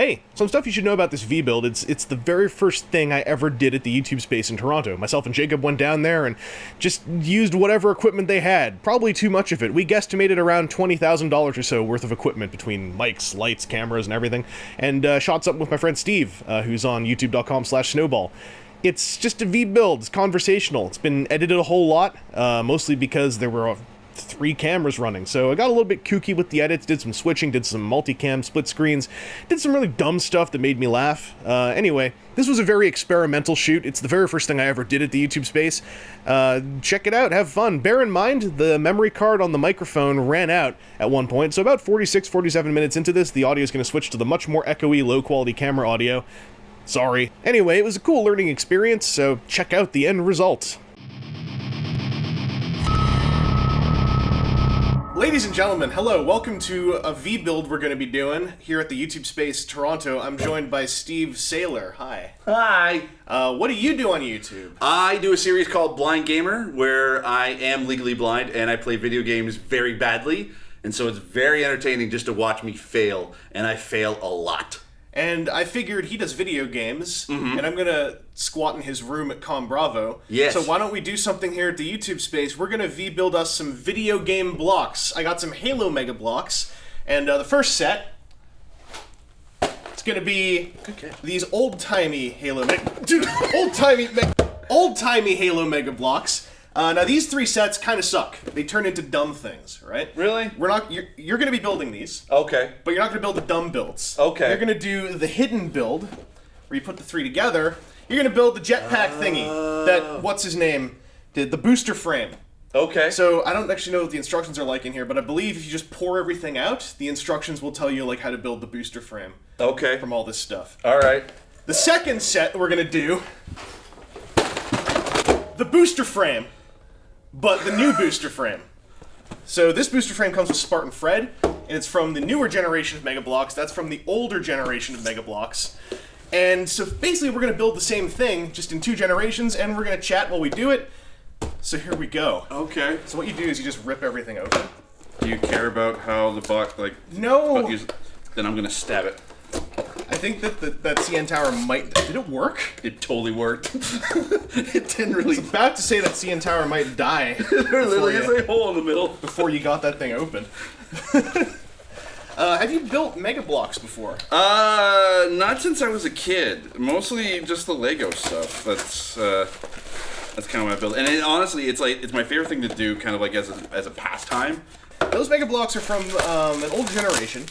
Hey, some stuff you should know about this V-Build. It's the very first thing I ever did at the YouTube space in Toronto. Myself and Jacob went down there and just used whatever equipment they had. Probably too much of it. We guesstimated around $20,000 or so worth of equipment between mics, lights, cameras, and everything. And shot something with my friend Steve, who's on youtube.com/snowball. It's just a V-Build. It's conversational. It's been edited a whole lot, mostly because there were 3 cameras running, so I got a little bit kooky with the edits, did some switching, did some multicam, split screens, did some really dumb stuff that made me laugh. Anyway, this was a very experimental shoot. It's the very first thing I ever did at the YouTube space. Check it out, have fun. Bear in mind, the memory card on the microphone ran out at one point, so about 47 minutes into this, the audio is going to switch to the much more echoey, low-quality camera audio. Sorry. Anyway, it was a cool learning experience, so check out the end result. Ladies and gentlemen, hello. Welcome to a V-Build we're going to be doing here at the YouTube Space Toronto. I'm joined by Steve Saylor. Hi. Hi. What do you do on YouTube? I do a series called Blind Gamer, where I am legally blind and I play video games very badly. And so it's very entertaining just to watch me fail, and I fail a lot. And I figured he does video games, and I'm going to squat in his room at Com Bravo. Yes. So why don't we do something here at the YouTube space? We're going to V-Build us some video game blocks. I got some Halo Mega Blocks, and the first set, it's going to be these old-timey Halo old-timey Halo Mega Blocks. Now these 3 sets kind of suck. They turn into dumb things, right? Really? You're going to be building these. Okay. But you're not going to build the dumb builds. Okay. You're going to do the hidden build, where you put the 3 together. You're going to build the jetpack thingy that, what's his name, did, the booster frame. Okay. So I don't actually know what the instructions are like in here, but I believe if you just pour everything out, the instructions will tell you like how to build the booster frame. Okay. From all this stuff. All right. The second set we're going to do, the booster frame. But the new booster frame. So this booster frame comes with Spartan Fred, and it's from the newer generation of Mega Blocks. That's from the older generation of Mega Blocks. And so basically we're going to build the same thing, just in 2 generations, and we're going to chat while we do it. So here we go. Okay. So what you do is you just rip everything open. Do you care about how the box, like... No! Then I'm going to stab it. I think that CN Tower might... Did it work? It totally worked. It didn't really... I was about to say that CN Tower might die. There literally is a hole in the middle. Before you got that thing open. Have you built Mega Blocks before? Not since I was a kid. Mostly just the Lego stuff. That's kind of what I build. And honestly, it's my favorite thing to do, kind of like as a pastime. Those Mega Blocks are from an older generation.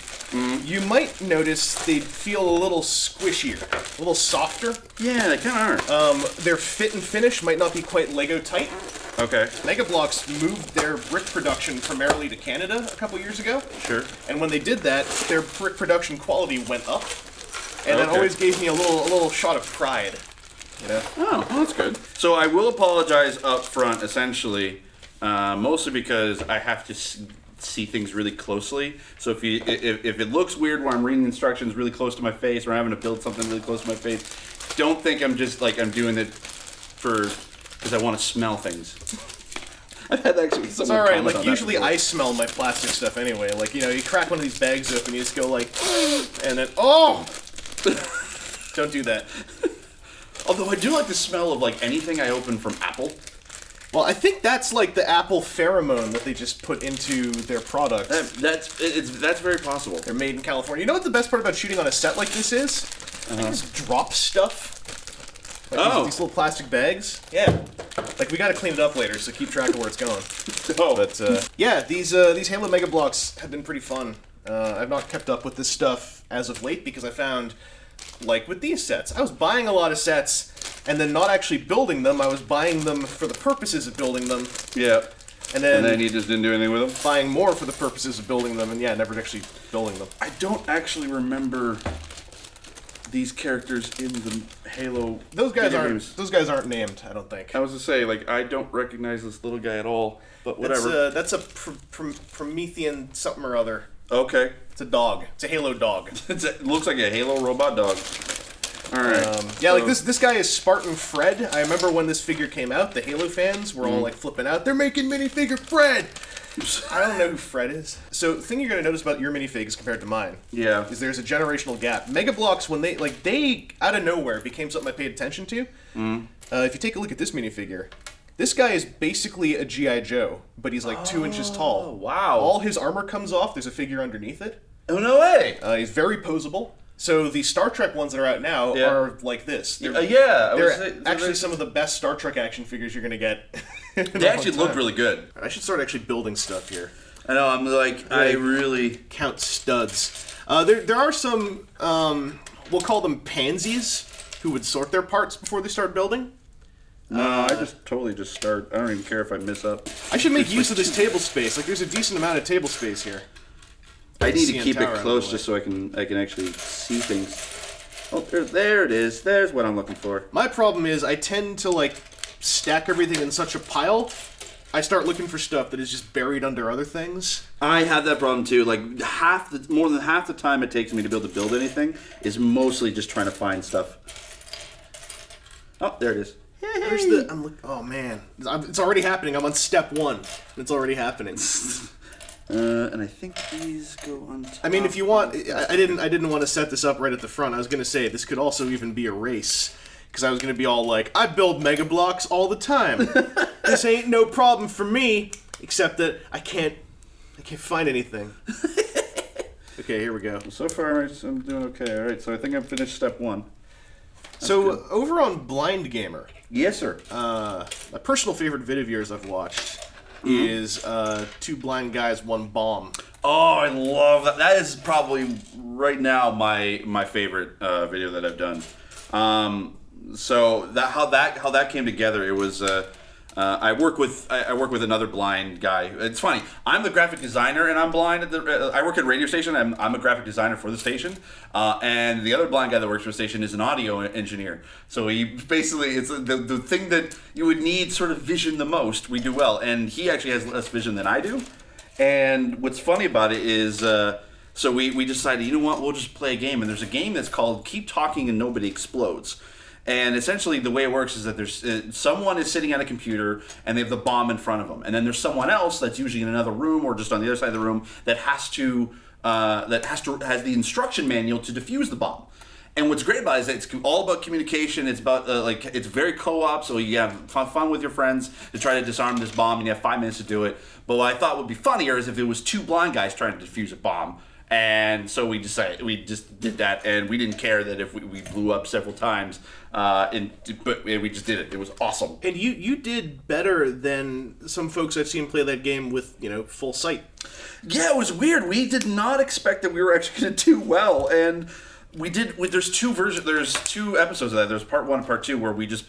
You might notice they feel a little squishier, a little softer. Yeah, they kind of are. Their fit and finish might not be quite Lego tight. Okay. Mega Blocks moved their brick production primarily to Canada a couple years ago. Sure. And when they did that, their brick production quality went up. And that always gave me a little shot of pride. You know? Oh, well, that's good. So I will apologize up front, essentially, mostly because I have to see things really closely. So if it looks weird where I'm reading instructions really close to my face, or I'm having to build something really close to my face, don't think I'm just like I'm doing it because I want to smell things. I've had actually. It's all right. Like usually, I smell my plastic stuff anyway. Like you crack one of these bags open, you just go like, and then don't do that. Although I do like the smell of like anything I open from Apple. Well, I think that's like the Apple pheromone that they just put into their products. That's very possible. They're made in California. You know what the best part about shooting on a set like this is? You just drop stuff. Like these little plastic bags. Yeah. Like we gotta clean it up later, so keep track of where it's going. But yeah, these Halo Mega Blocks have been pretty fun. I've not kept up with this stuff as of late because I found, like with these sets, I was buying a lot of sets and then not actually building them. I was buying them for the purposes of building them. Yeah. And then you just didn't do anything with them? Buying more for the purposes of building them, and never actually building them. I don't actually remember these characters in the Halo. Those guys aren't named, I don't think. I was to say, like, I don't recognize this little guy at all, but whatever. That's a Promethean something or other. Okay. It's a dog. It's a Halo dog. It looks like a Halo robot dog. All right. Like this guy is Spartan Fred. I remember when this figure came out, the Halo fans were all like flipping out. They're making minifigure Fred. I don't know who Fred is. So the thing you're going to notice about your minifigs compared to mine is there's a generational gap. Mega Bloks, when they out of nowhere became something I paid attention to. If you take a look at this minifigure, this guy is basically a G.I. Joe, but he's like 2 inches tall. Wow. All his armor comes off. There's a figure underneath it. Oh, no way. He's very posable. So the Star Trek ones that are out now are like this. They're actually some of the best Star Trek action figures you're going to get. They actually look really good. I should start actually building stuff here. I know, I'm like, I really... Count studs. There are some, we'll call them pansies, who would sort their parts before they start building. No, I just totally just start. I don't even care if I mess up. I should make use of this table space. Like, there's a decent amount of table space here. I need to keep it close just so I can actually see things. Oh, there it is. There's what I'm looking for. My problem is I tend to, like, stack everything in such a pile, I start looking for stuff that is just buried under other things. I have that problem too. Like more than half the time it takes me to be able to build anything is mostly just trying to find stuff. Oh, there it is. Oh man, it's already happening. I'm on step 1. It's already happening. And I think these go on top. I mean, if you want, I didn't want to set this up right at the front. I was gonna say this could also even be a race. Because I was going to be all like, I build Mega Bloks all the time. This ain't no problem for me. Except that I can't find anything. Okay, here we go. So far, I'm doing okay. All right, so I think I've finished step 1. That's good. Over on Blind Gamer. Yes, sir. My personal favorite vid of yours I've watched is 2 blind guys, 1 bomb. Oh, I love that. That is probably right now my favorite video that I've done. So how that came together, it was I work with another blind guy. It's funny. I'm the graphic designer and I'm blind. I work at a radio station. I'm a graphic designer for the station, and the other blind guy that works for the station is an audio engineer. So he basically it's the thing that you would need sort of vision the most. We do well, and he actually has less vision than I do. And what's funny about it is. So we decided, you know what, we'll just play a game. And there's a game that's called Keep Talking and Nobody Explodes. And essentially the way it works is that there's someone is sitting at a computer and they have the bomb in front of them. And then there's someone else that's usually in another room or just on the other side of the room that has the instruction manual to defuse the bomb. And what's great about it is that it's all about communication. It's about it's very co-op, so you have fun with your friends to try to disarm this bomb, and you have 5 minutes to do it. But what I thought would be funnier is if it was 2 blind guys trying to defuse a bomb. And so we just did that, and we didn't care that if we blew up several times, but we just did it. It was awesome. And you did better than some folks I've seen play that game with, full sight. Yeah, it was weird. We did not expect that we were actually going to do well, and we did. There's 2 versions. There's 2 episodes of that. There's part 1 and part 2 where we just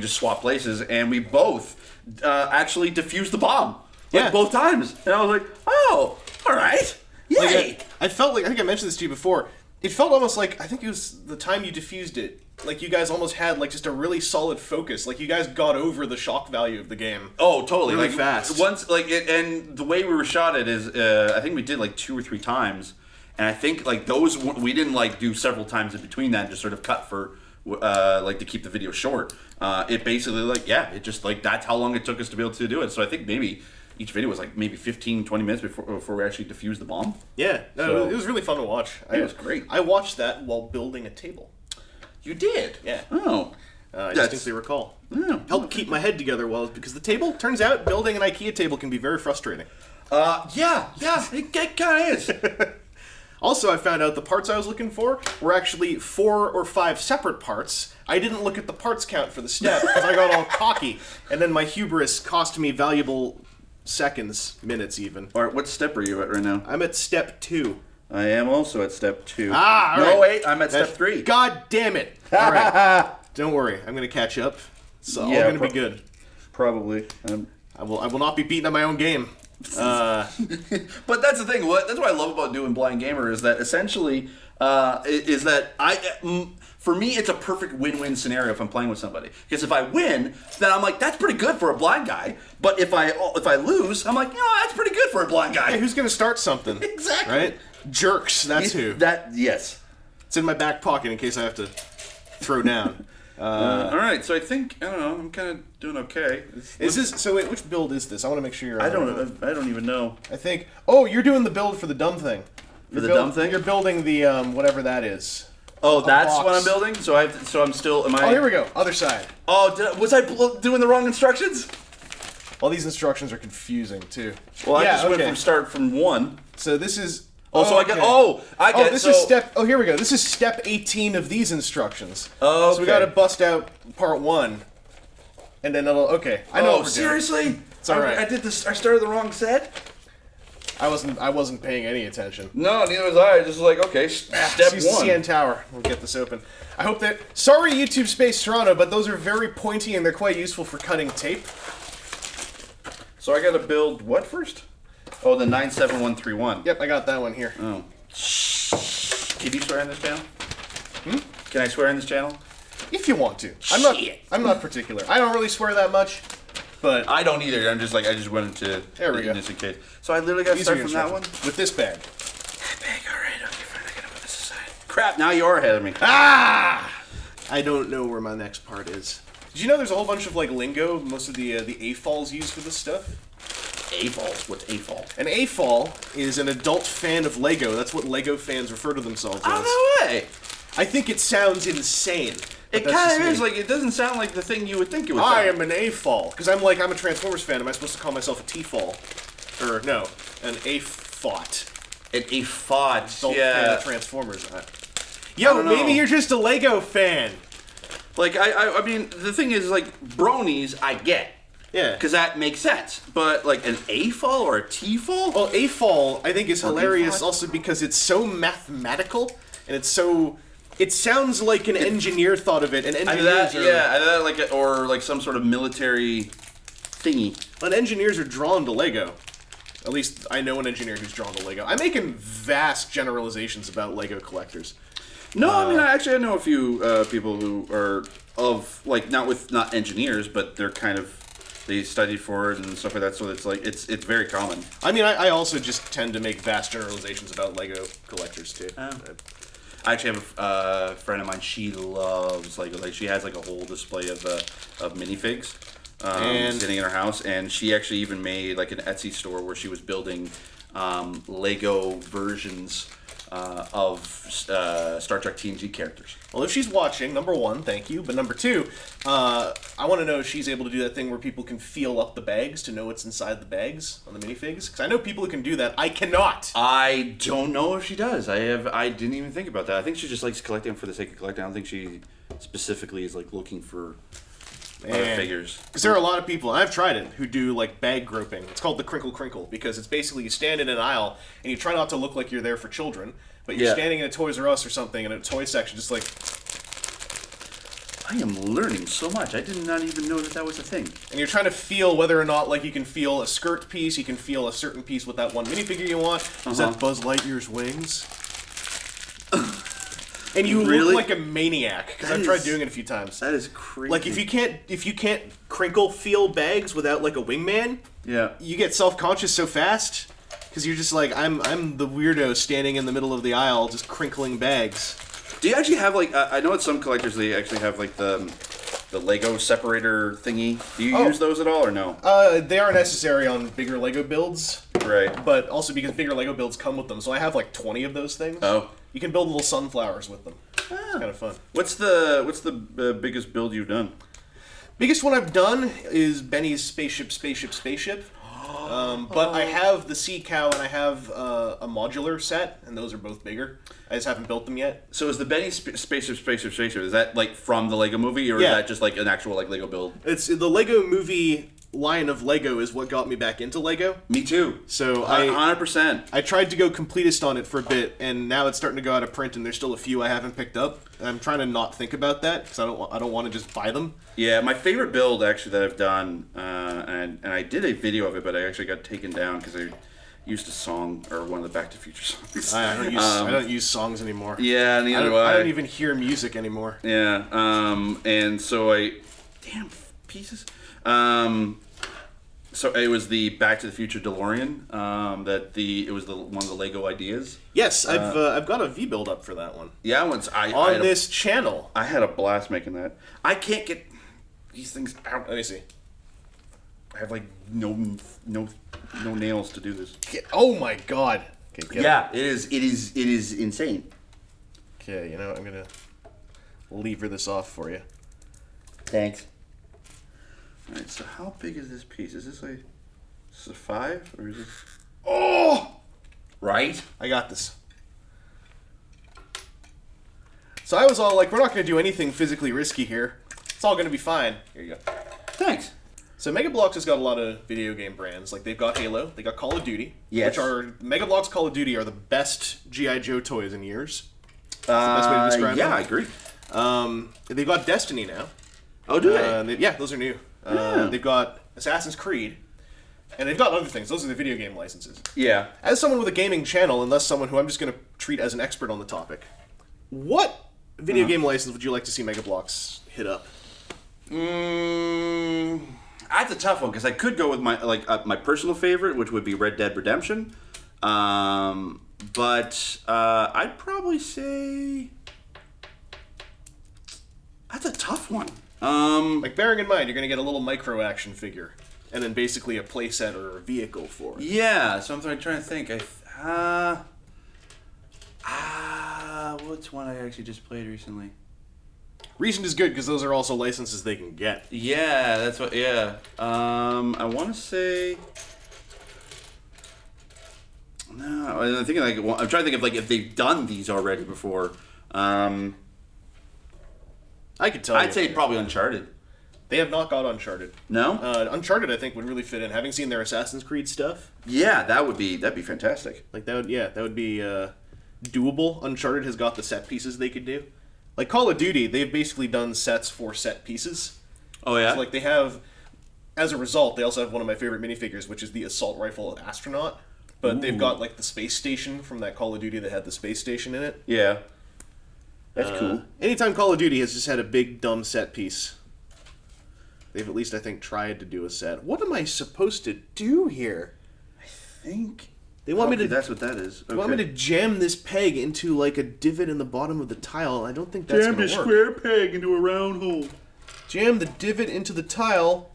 swap places, and we both actually defused the bomb. Both times, and I was like, oh, all right. Yay! I felt like, I think I mentioned this to you before, it felt almost like, I think it was the time you diffused it, like you guys almost had like just a really solid focus, like you guys got over the shock value of the game. Oh, totally. Really fast. Once, and the way we were shot it is, I think we did like 2 or 3 times, and I think like those, we didn't like do several times in between that, just sort of cut for, to keep the video short. It basically it just like, that's how long it took us to be able to do it, so I think maybe each video was like maybe 15, 20 minutes before we actually defused the bomb. Yeah, no, it was really fun to watch. It was great. I watched that while building a table. You did? Yeah. Oh. I distinctly recall. Oh. Helped keep my head together because the table, turns out, building an IKEA table can be very frustrating. Yeah, it kind of is. Also, I found out the parts I was looking for were actually 4 or 5 separate parts. I didn't look at the parts count for the step because I got all cocky, and then my hubris cost me valuable seconds, minutes even. All right, what step are you at right now? I'm at step 2. I am also at step 2. All right. No, wait, I'm at step 3. God damn it! All right, don't worry, I'm gonna catch up. It's all gonna be good. Probably. I will not be beaten at my own game. But that's the thing. That's what I love about doing Blind Gamer is that essentially for me, it's a perfect win-win scenario if I'm playing with somebody. Because if I win, then I'm like, that's pretty good for a blind guy. But if I lose, I'm like, that's pretty good for a blind guy. Hey, who's gonna start something? Exactly. Right? Jerks. That's who. Yes. It's in my back pocket in case I have to throw down. All right, so I think I don't know. I'm kind of doing okay. Is this so? Wait, which build is this? I want to make sure you're. I don't even know. I think. Oh, you're doing the build for the dumb thing. For the dumb thing? You're building the whatever that is. Oh, that's box. what I'm building. So I'm still. Am I? Oh, here we go. Other side. Oh, was I doing the wrong instructions? All these instructions are confusing too. Well, I just went from 1. So this is. Oh, so okay. I get. This is step. Oh, here we go. This is step 18 of these instructions. Oh, okay. So we got to bust out part 1, and then it'll. Okay, I know. Oh, what we're seriously? Doing. It's all right. I did this. I started the wrong set. I wasn't paying any attention. No, neither was I. Just like okay, step 1. CN Tower. We'll get this open. I hope that. Sorry, YouTube Space Toronto, but those are very pointy and they're quite useful for cutting tape. So I got to build what first? Oh, the 97131. Yep, I got that one here. Oh. Can you swear on this channel? Can I swear on this channel? If you want to. I'm not particular. I don't really swear that much, but I don't either. I'm just like I just wanted to. There we go. Just in case. So I literally got to start from that one. With this bag. That bag. All right. Okay, fine. I gotta put this aside. Crap! Now you're ahead of me. Ah! I don't know where my next part is. Did you know there's a whole bunch of like lingo? Most of the AFOLs used for this stuff. AFOLs? What's AFOL? An AFOL is an adult fan of Lego. That's what Lego fans refer to themselves as. Oh, no way! I think it sounds insane. It kind of is. Like, it doesn't sound like the thing you would think it would sound. I am an AFOL. Because I'm a Transformers fan. Am I supposed to call myself a T-fall? Or, no, an AFOT. An AFOT, Adult yeah. fan of Transformers. Yo, maybe you're just a Lego fan. Like, I mean, the thing is, like, bronies, I get. Yeah. Because that makes sense. But, like, an A-fall or a T-fall? Well, AFOL, I think, is hilarious AFOT? also because it's so mathematical, and it's so... It sounds like an engineer thought of it, and engineers or like some sort of military thingy. But engineers are drawn to Lego. At least, I know an engineer who's drawn to Lego. I'm making vast generalizations about Lego collectors. No, I mean, I know a few people who are not engineers, but they're kind of... They studied for it and stuff like that, so it's like it's very common. I mean, I also just tend to make vast generalizations about Lego collectors too. Oh. I actually have a friend of mine. She loves Lego. Like she has like a whole display of minifigs sitting in her house, and she actually even made like an Etsy store where she was building Lego versions of Star Trek TNG characters. Well, if she's watching, number one, thank you. But number two, I want to know if she's able to do that thing where people can feel up the bags to know what's inside the bags on the minifigs. Because I know people who can do that. I cannot. I don't know if she does. I didn't even think about that. I think she just likes collecting for the sake of collecting. I don't think she specifically is like looking for other figures. Because there are a lot of people, and I've tried it, who do like bag groping. It's called the crinkle crinkle because it's basically you stand in an aisle and you try not to look like you're there for children, but you're standing in a Toys R Us or something in a toy section, just like. I am learning so much. I did not even know that was a thing. And you're trying to feel whether or not, like, you can feel a skirt piece, you can feel a certain piece with that one minifigure you want. Is that Buzz Lightyear's wings? And you look like a maniac because I've tried doing it a few times. That is crazy. Like if you can't crinkle feel bags without like a wingman, you get self-conscious so fast because you're just like I'm the weirdo standing in the middle of the aisle just crinkling bags. Do you actually have like I know at some collectors they actually have like the Lego separator thingy. Do you use those at all or no? They are necessary on bigger Lego builds. Right. But also because bigger Lego builds come with them, so I have like 20 of those things. Oh. You can build little sunflowers with them. It's kind of fun. What's the biggest build you've done? Biggest one I've done is Benny's spaceship. But I have the Sea Cow and I have a modular set, and those are both bigger. I just haven't built them yet. So is the Benny spaceship? Is that like from the Lego movie, or is that just like an actual like Lego build? It's the Lego movie line of Lego is what got me back into Lego. Me too. So 100%. I tried to go completist on it for a bit, and now it's starting to go out of print, and there's still a few I haven't picked up. And I'm trying to not think about that because I don't want to just buy them. Yeah, my favorite build actually that I've done, and I did a video of it, but I actually got taken down because I used a song or one of the Back to the Future songs. I don't use songs anymore. Yeah, neither do I. I don't even hear music anymore. Yeah, and so damn pieces. So it was the Back to the Future DeLorean. It was one of the Lego ideas. Yes, I've got a V-build up for that one. Yeah, on this channel. I had a blast making that. I can't get these things out. Let me see. I have like no nails to do this. Oh my god. Okay, it is insane. Okay, you know what? I'm gonna lever this off for you. Thanks. All right. So how big is this piece? Is this a 5 or is this? Oh, right. I got this. So I was all like, we're not gonna do anything physically risky here. It's all gonna be fine. Here you go. Thanks. So Mega Bloks has got a lot of video game brands. Like they've got Halo, they got Call of Duty, yes. which are Mega Bloks Call of Duty are the best G.I. Joe toys in years. That's the best way to describe them. Yeah, I agree. They've got Destiny now. Oh, do they? Yeah, those are new. They've got Assassin's Creed, and they've got other things. Those are the video game licenses. Yeah. As someone with a gaming channel, and thus someone who I'm just going to treat as an expert on the topic, what video game license would you like to see Mega Bloks hit up? That's a tough one because I could go with my personal favorite, which would be Red Dead Redemption. But I'd probably say that's a tough one. Like bearing in mind, you're going to get a little micro action figure, and then basically a playset or a vehicle for it. Yeah, so I'm trying to think. What's one I actually just played recently? Recent is good because those are also licenses they can get. Yeah, that's what. Yeah, I want to say. No, I'm thinking I'm trying to think of if they've done these already before. I could tell you. I'd say probably Uncharted. They have not got Uncharted. No? Uncharted, I think, would really fit in. Having seen their Assassin's Creed stuff. Yeah, that'd be fantastic. Like that would be doable. Uncharted has got the set pieces they could do. Like Call of Duty, they've basically done sets for set pieces. Oh yeah. So like they have, as a result, they also have one of my favorite minifigures, which is the assault rifle astronaut. But they've got like the space station from that Call of Duty that had the space station in it. Yeah. That's cool. Anytime Call of Duty has just had a big dumb set piece, they've at least I think tried to do a set. What am I supposed to do here? I think they want me to. That's what that is. Okay. They want me to jam this peg into like a divot in the bottom of the tile. I don't think that's going to work. Jam the square peg into a round hole. Jam the divot into the tile.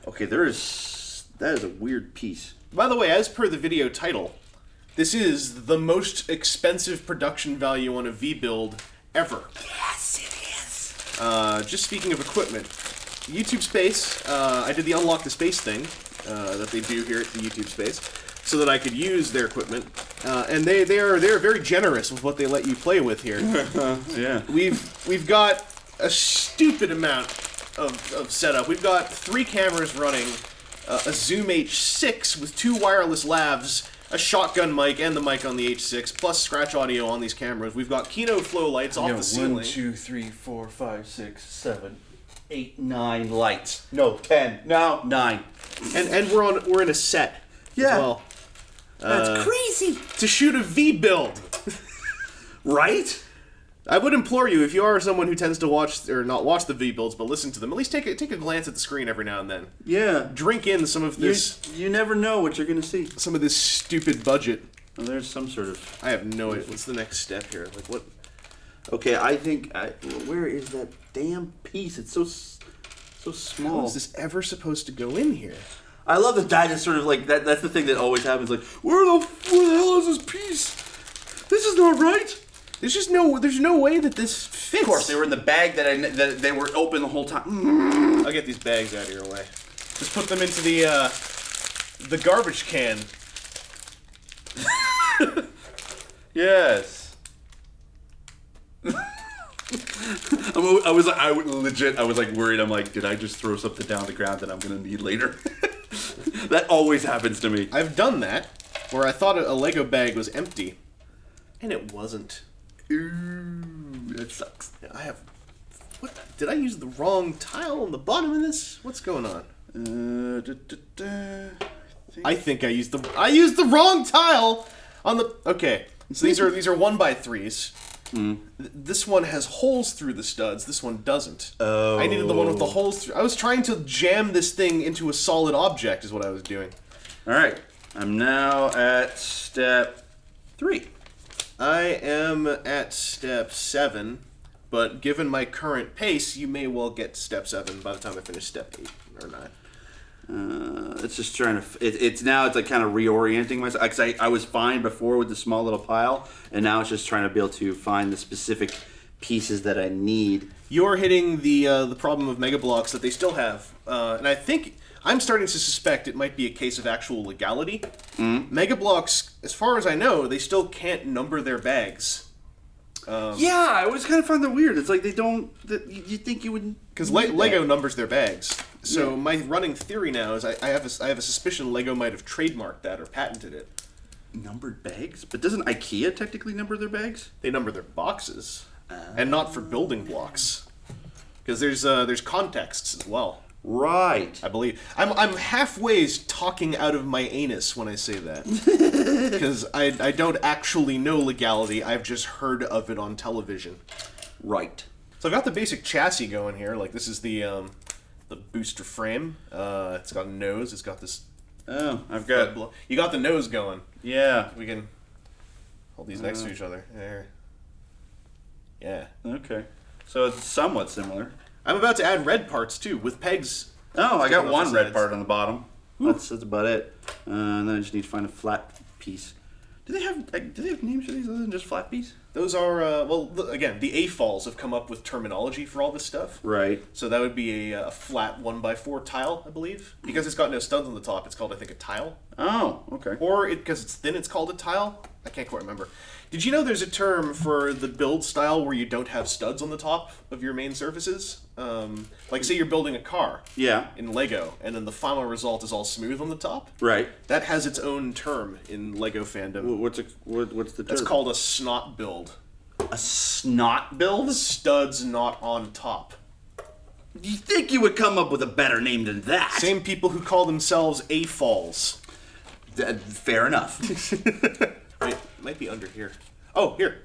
Okay, that is a weird piece. By the way, as per the video title, this is the most expensive production value on a V-build ever. Yes, it is. Just speaking of equipment, YouTube Space, I did the Unlock the Space thing that they do here at the YouTube Space, so that I could use their equipment, and they're very generous with what they let you play with here. Yeah. We've got a stupid amount of setup. We've got 3 cameras running, a Zoom H6 with 2 wireless lavs, a shotgun mic and the mic on the H6, plus scratch audio on these cameras. We've got Kino flow lights off the ceiling. 1, 2, 3, 4, 5, 6, 7, 8, 9 lights. No, 10. No, 9. And we're in a set. Yeah. As well. That's crazy. To shoot a V-build. Right? I would implore you, if you are someone who tends to watch, or not watch the V-builds, but listen to them, at least take a glance at the screen every now and then. Yeah. Drink in some of this... You never know what you're going to see. Some of this stupid budget. Well, there's some sort of... I have no idea. What's the next step here? Like, what... Okay, I think... where is that damn piece? It's so small. How is this ever supposed to go in here? I love that is sort of like... That's the thing that always happens. Like, where the hell is this piece? This is not right. There's no way that this fits. Of course, they were in the bag that they were open the whole time. I'll get these bags out of your way. Just put them into the garbage can. Yes. I was worried. I'm like, did I just throw something down the ground that I'm gonna need later? That always happens to me. I've done that, where I thought a Lego bag was empty, and it wasn't. Ooh, that sucks. I have... What? Did I use the wrong tile on the bottom of this? What's going on? I think I used the wrong tile on the... Okay, so these are 1x3s. This one has holes through the studs. This one doesn't. Oh. I needed the one with the holes through. I was trying to jam this thing into a solid object is what I was doing. All right. I'm now at step 3. I am at step 7, but given my current pace, you may well get to step 7 by the time I finish step 8 or 9. It's just trying to. It's now. It's like kind of reorienting myself because I was fine before with the small little pile, and now it's just trying to be able to find the specific pieces that I need. You're hitting the problem of Mega Bloks that they still have, and I think I'm starting to suspect it might be a case of actual legality. Mega Bloks, as far as I know, they still can't number their bags. Yeah, I always kind of find that weird. It's like they don't. You think you would because Lego numbers their bags. So my running theory now is I have a suspicion Lego might have trademarked that or patented it. Numbered bags, but doesn't IKEA technically number their bags? They number their boxes, and not for building blocks, because there's contexts as well. Right. I believe I'm halfway talking out of my anus when I say that, because I don't actually know legality. I've just heard of it on television. Right. So I've got the basic chassis going here. Like this is the booster frame. It's got a nose. It's got this. Oh, I've got. You got the nose going. Yeah. We can hold these next to each other. There. Yeah. Okay. So it's somewhat similar. I'm about to add red parts too, with pegs. Oh, I got sticking off one the red sides. part on the bottom. That's about it. And then I just need to find a flat piece. Do they have names for these other than just flat piece? Those are again, the AFOLs have come up with terminology for all this stuff. Right. So that would be a flat 1x4 tile, I believe, because it's got no studs on the top. It's called, I think, a tile. Oh, okay. Or because it's thin, it's called a tile. I can't quite remember. Did you know there's a term for the build style where you don't have studs on the top of your main surfaces? Like, say you're building a car. Yeah. In Lego, and then the final result is all smooth on the top. Right. That has its own term in Lego fandom. What's the term? That's called a snot build. A snot build? Studs not on top. You think you would come up with a better name than that? Same people who call themselves AFOLs. Fair enough. Wait, it might be under here. Oh, here.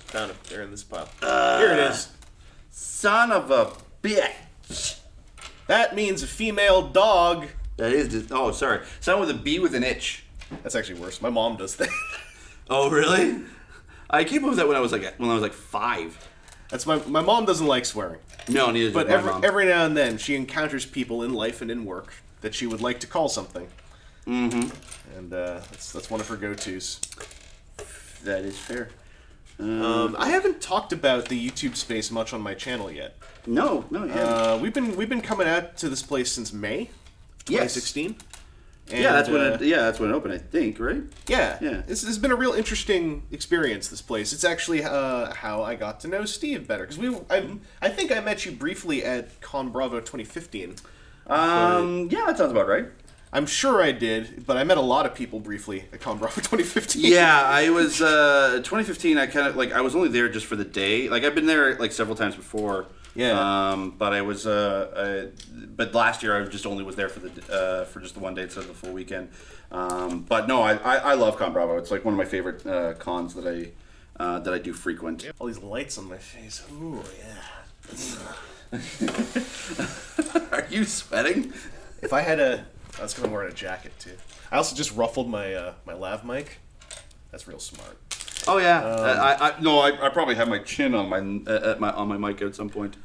Found it. They're in this pile. Here it is. Son of a bitch. That means a female dog. That is. Oh, sorry. Son with a B with an itch. That's actually worse. My mom does that. Oh, really? I came up with that when I was like 5. That's my mom doesn't like swearing. No, neither does But my mom. every now and then she encounters people in life and in work that she would like to call something. Mm-hmm. And that's one of her go-tos. That is fair. I haven't talked about the YouTube space much on my channel yet. No, you haven't. We've been coming out to this place since May 2016. And, yeah, that's when it opened, I think, right? Yeah. Yeah. This has been a real interesting experience, this place. It's actually how I got to know Steve better. Because I think I met you briefly at Con Bravo 2015. Yeah, that sounds about right. I'm sure I did, but I met a lot of people briefly at Con Bravo 2015. Yeah, I was 2015. I kind of I was only there just for the day. Like I've been there like several times before. Yeah. But I was but last year I just only was there for just the one day instead of the full weekend. But no, I love Con Bravo. It's like one of my favorite cons that I do frequent. All these lights on my face. Ooh, yeah. Are you sweating? If I had that's because I'm wearing a jacket too. I also just ruffled my my lav mic. That's real smart. Oh yeah. I probably have my chin on my mic at some point.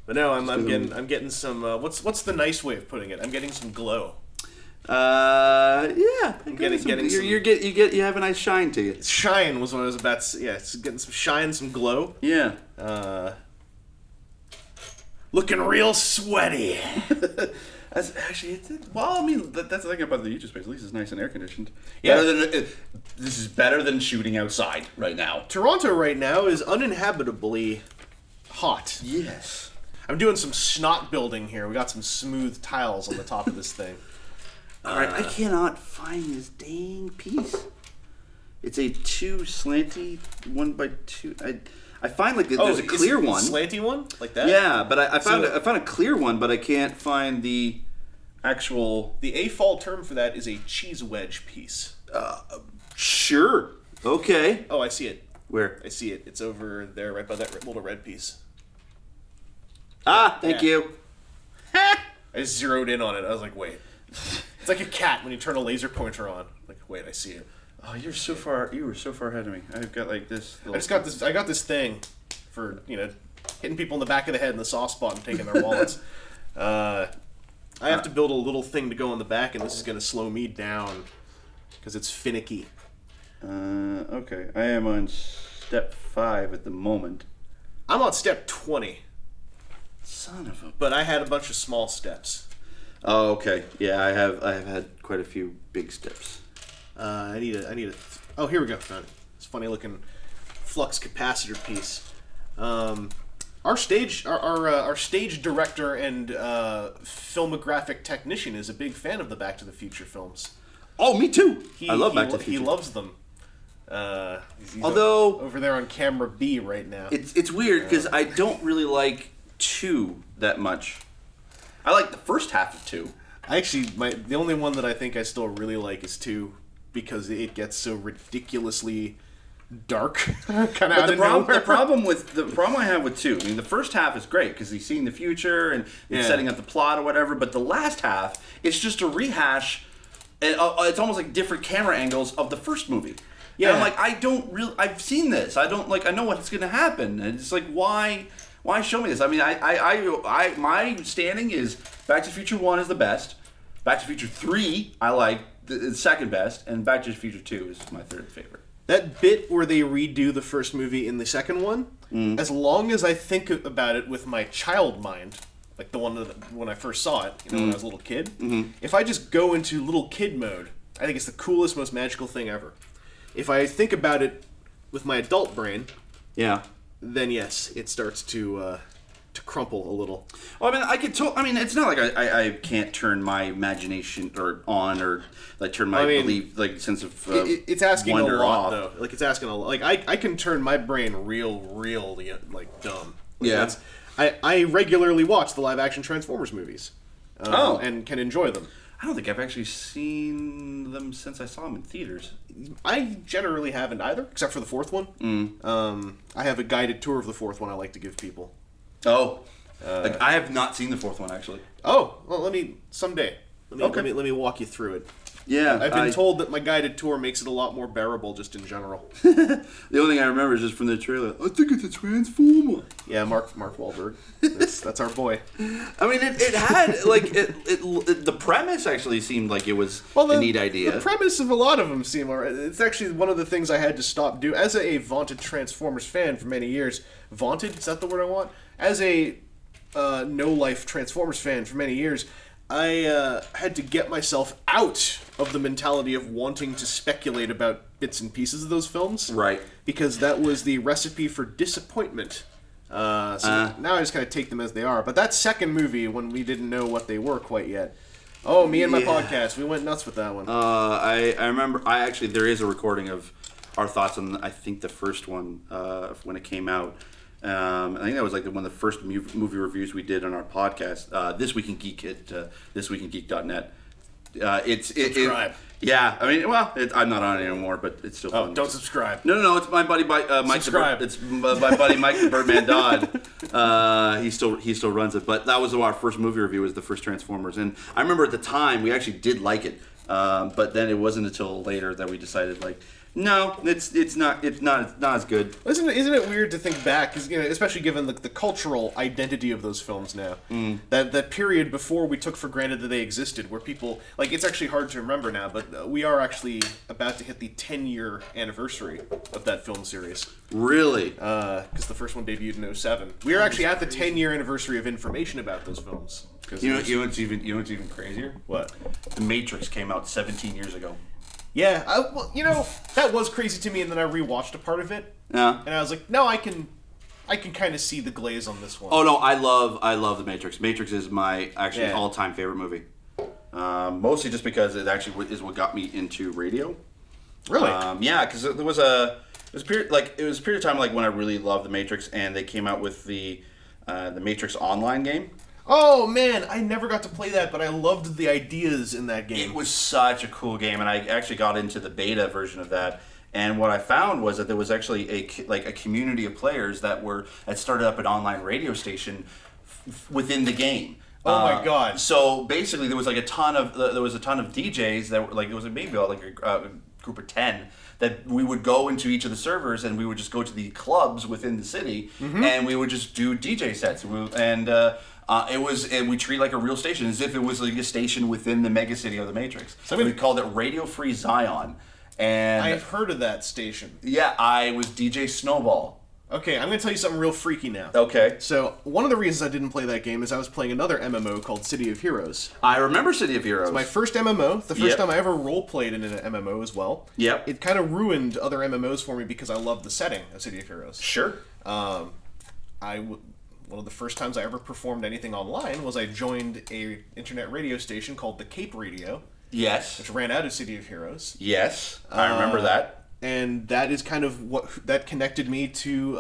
But no, I'm getting some. What's the nice way of putting it? I'm getting some glow. Yeah. I'm getting some, you have a nice shine to you. Shine was what I was about to say. Yeah, it's getting some shine, some glow. Yeah. Looking real sweaty. That's actually well. I mean, that's the thing about the YouTube space. At least it's nice and air conditioned. Yeah. This is better than shooting outside right now. Toronto right now is uninhabitably hot. Yes. I'm doing some snot building here. We got some smooth tiles on the top of this thing. All right, I cannot find this dang piece. It's a 2 slanty 1x2. I find there's a clear one. Slanty one? Like that? Yeah, but I found a clear one, but I can't find the actual. The AFOL term for that is a cheese wedge piece. Sure. Okay. Oh, I see it. Where? I see it. It's over there, right by that little red piece. Thank you. I just zeroed in on it. I was like, wait. It's like a cat when you turn a laser pointer on. Like, wait, I see it. Oh, you were so far ahead of me. I've got like this. I got this thing for, hitting people in the back of the head in the soft spot and taking their wallets. I have to build a little thing to go on the back, and this is going to slow me down because it's finicky. Okay. I am on step 5 at the moment. I'm on step 20. Son of a... But I had a bunch of small steps. Oh, okay. Yeah, I have had quite a few big steps. I need a. Oh, here we go. Found it. It's a funny looking flux capacitor piece. Our stage director and filmographic technician is a big fan of the Back to the Future films. Oh, me too. I love Back to the Future. He loves them. He's Although over there on camera B right now. It's weird because I don't really like 2 that much. I like the first half of 2. The only one that I think I still really like is 2 because it gets so ridiculously dark, kind of out of nowhere. The problem I have with 2, I mean, the first half is great because he's seeing the future and setting up the plot or whatever. But the last half, it's just a rehash. And it's almost like different camera angles of the first movie. Yeah, and I'm like, I've seen this. I know what's going to happen. And it's like, why show me this? I mean, my standing is Back to the Future 1 is the best. Back to the Future 3, I like the second best, and Back to the Future 2 is my third favorite. That bit where they redo the first movie in the second one, as long as I think about it with my child mind, like the one when I first saw it, when I was a little kid, if I just go into little kid mode, I think it's the coolest, most magical thing ever. If I think about it with my adult brain, then yes, it starts to crumple a little. Well, I mean, it's not like I can't turn my imagination on or like turn my sense of it's asking a lot off. though. Like it's asking a lot. Like I can turn my brain real like dumb. Like, I regularly watch the live action Transformers movies. And can enjoy them. I don't think I've actually seen them since I saw them in theaters. I generally haven't either, except for the fourth one. I have a guided tour of the fourth one I like to give people. Oh, I have not seen the fourth one actually. Oh, well, let me let me walk you through it. Yeah, I've been told that my guided tour makes it a lot more bearable, just in general. The only thing I remember is just from the trailer. I think it's a Transformer. Yeah, Mark Wahlberg. That's our boy. I mean, it had the premise actually seemed like it was a neat idea. The premise of a lot of them seem alright. It's actually one of the things I had to stop doing as a vaunted Transformers fan for many years. Vaunted, is that the word I want? As a no-life Transformers fan for many years, I had to get myself out of the mentality of wanting to speculate about bits and pieces of those films. Right. Because that was the recipe for disappointment. Now I just kind of take them as they are. But that second movie, when we didn't know what they were quite yet. Oh, me and my podcast, we went nuts with that one. I remember, there is a recording of our thoughts on, I think, the first one when it came out. I think that was like one of the first movie reviews we did on our podcast. This Week in Geek at thisweekingeek.net. Subscribe. Yeah, I mean, well, I'm not on it anymore, but it's still fun. Don't subscribe. No, it's my buddy Mike. Subscribe. It's my buddy Mike the Birdman Dodd. He still runs it, but that was our first movie review. Was the first Transformers, and I remember at the time we actually did like it, but then it wasn't until later that we decided like. No, it's not as good. Isn't it weird to think back, because especially given the cultural identity of those films now, that period before we took for granted that they existed, where people it's actually hard to remember now, but we are actually about to hit the 10-year anniversary of that film series. Really? Because the first one debuted in 2007. We are actually at the 10-year anniversary of information about those films. You know what's even crazier? What? The Matrix came out 17 years ago. Yeah, that was crazy to me, and then I rewatched a part of it. Yeah. And I was like, no, I can kind of see the glaze on this one. Oh no, I love The Matrix. Matrix is my all-time favorite movie. Mostly just because it actually is what got me into radio. Really? Yeah, because it was a period of time when I really loved The Matrix, and they came out with the Matrix Online game. Oh man, I never got to play that, but I loved the ideas in that game. It was such a cool game, and I actually got into the beta version of that. And what I found was that there was actually a community of players that started up an online radio station within the game. Oh my god! So basically, there was a ton of DJs that were like, there was maybe a group of 10 that we would go into each of the servers, and we would just go to the clubs within the city, and we would just do DJ sets, and we treat it like a real station, as if it was like a station within the mega city of the Matrix. So we called it Radio Free Zion, and I've heard of that station. Yeah, I was DJ Snowball. Okay, I'm going to tell you something real freaky now. Okay. So, one of the reasons I didn't play that game is I was playing another MMO called City of Heroes. I remember City of Heroes. It's my first MMO, the first time I ever role-played in an MMO as well. Yep. It kind of ruined other MMOs for me because I loved the setting of City of Heroes. Sure. One of the first times I ever performed anything online was I joined a internet radio station called the Cape Radio. Yes. Which ran out of City of Heroes. Yes, I remember that. And that is kind of that connected me to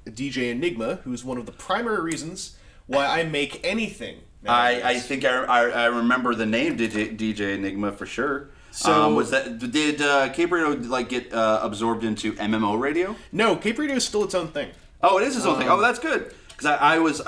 DJ Enigma, who's one of the primary reasons why I make anything. I think I remember the name DJ Enigma for sure. So did Cape Radio get absorbed into MMO radio? No, Cape Radio is still its own thing. Oh, it is its own thing. Oh, that's good. Because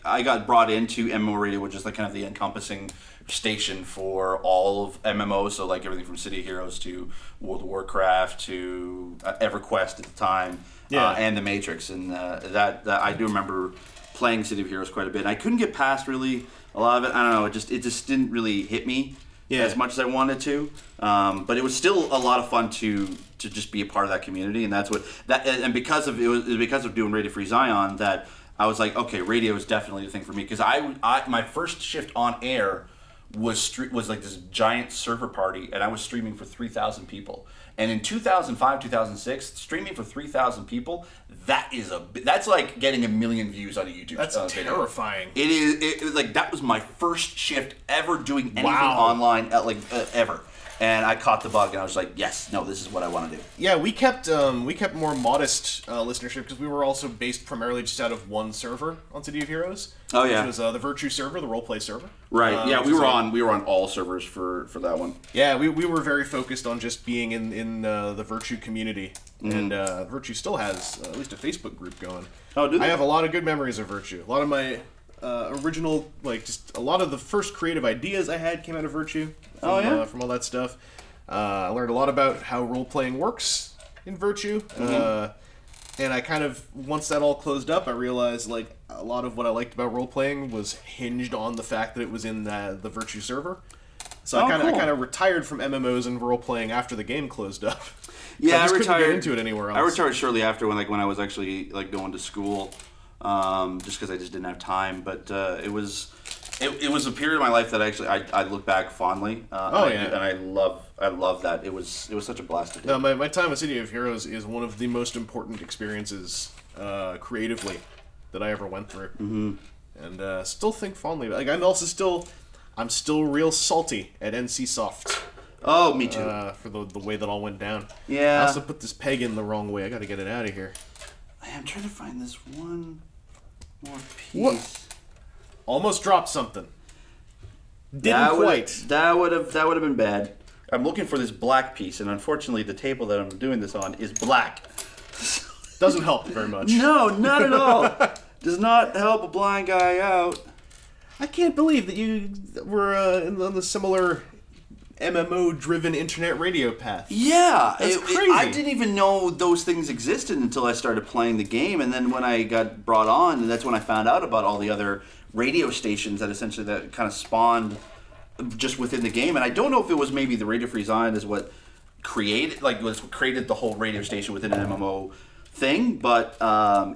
I got brought into MMO radio, which is like kind of the encompassing station for all of MMOs, so like everything from City of Heroes to World of Warcraft to EverQuest at the time, and the Matrix, and that I do remember playing City of Heroes quite a bit. And I couldn't get past really a lot of it. I don't know, it just didn't really hit me as much as I wanted to. But it was still a lot of fun to just be a part of that community, and that's what that. And because of doing Radio Free Zion that I was like, okay, radio is definitely the thing for me, because I my first shift on air was like this giant server party, and I was streaming for 3,000 people. And in 2005, 2006, streaming for 3,000 people, that's like getting 1 million views on a YouTube. That's terrifying. It is. It was like, that was my first shift ever doing anything online, ever. And I caught the bug, and I was like, yes, no, this is what I want to do. Yeah, we kept more modest listenership because we were also based primarily just out of one server on City of Heroes. Oh yeah, which was the Virtue server, the roleplay server. Right. Yeah, we were on all servers for that one. Yeah, we were very focused on just being in the Virtue community, and Virtue still has at least a Facebook group going. Oh, do they? I have a lot of good memories of Virtue. A lot of my original, just a lot of the first creative ideas I had came out of Virtue. From all that stuff. I learned a lot about how role-playing works in Virtue. And I kind of, once that all closed up, I realized a lot of what I liked about role-playing was hinged on the fact that it was in the Virtue server. So I kind of retired from MMOs and role-playing after the game closed up. Yeah, I retired. couldn't get into it anywhere else. I retired shortly after when I was actually going to school, just because I just didn't have time. But it was a period of my life that actually I look back fondly. And I love that. It was such a blast to do. No, my time with City of Heroes is one of the most important experiences creatively that I ever went through. Mm-hmm. And still think fondly. I'm still real salty at NCSoft. Oh, me too. For the way that all went down. Yeah. I also put this peg in the wrong way. I got to get it out of here. I'm trying to find this one more piece. What? Almost dropped something. Didn't quite. That would have been bad. I'm looking for this black piece, and unfortunately, the table that I'm doing this on is black. Doesn't help very much. No, not at all. Does not help a blind guy out. I can't believe that you were on the similar MMO-driven internet radio path. Yeah, that's crazy. I didn't even know those things existed until I started playing the game, and then when I got brought on, that's when I found out about all the other radio stations that kind of spawned just within the game. And I don't know if it was maybe the Radio Free Zion is what created the whole radio station within an MMO thing, but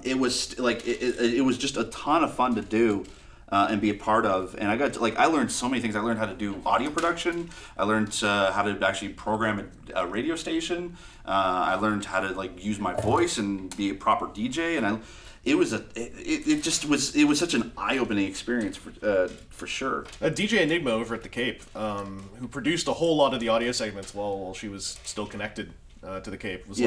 it was it was just a ton of fun to do. And be a part of, and I learned so many things. I learned how to do audio production. I learned how to actually program a radio station. I learned how to use my voice and be a proper DJ. And it was such an eye-opening experience for sure. DJ Enigma over at the Cape, who produced a whole lot of the audio segments while she was still connected to the Cape, was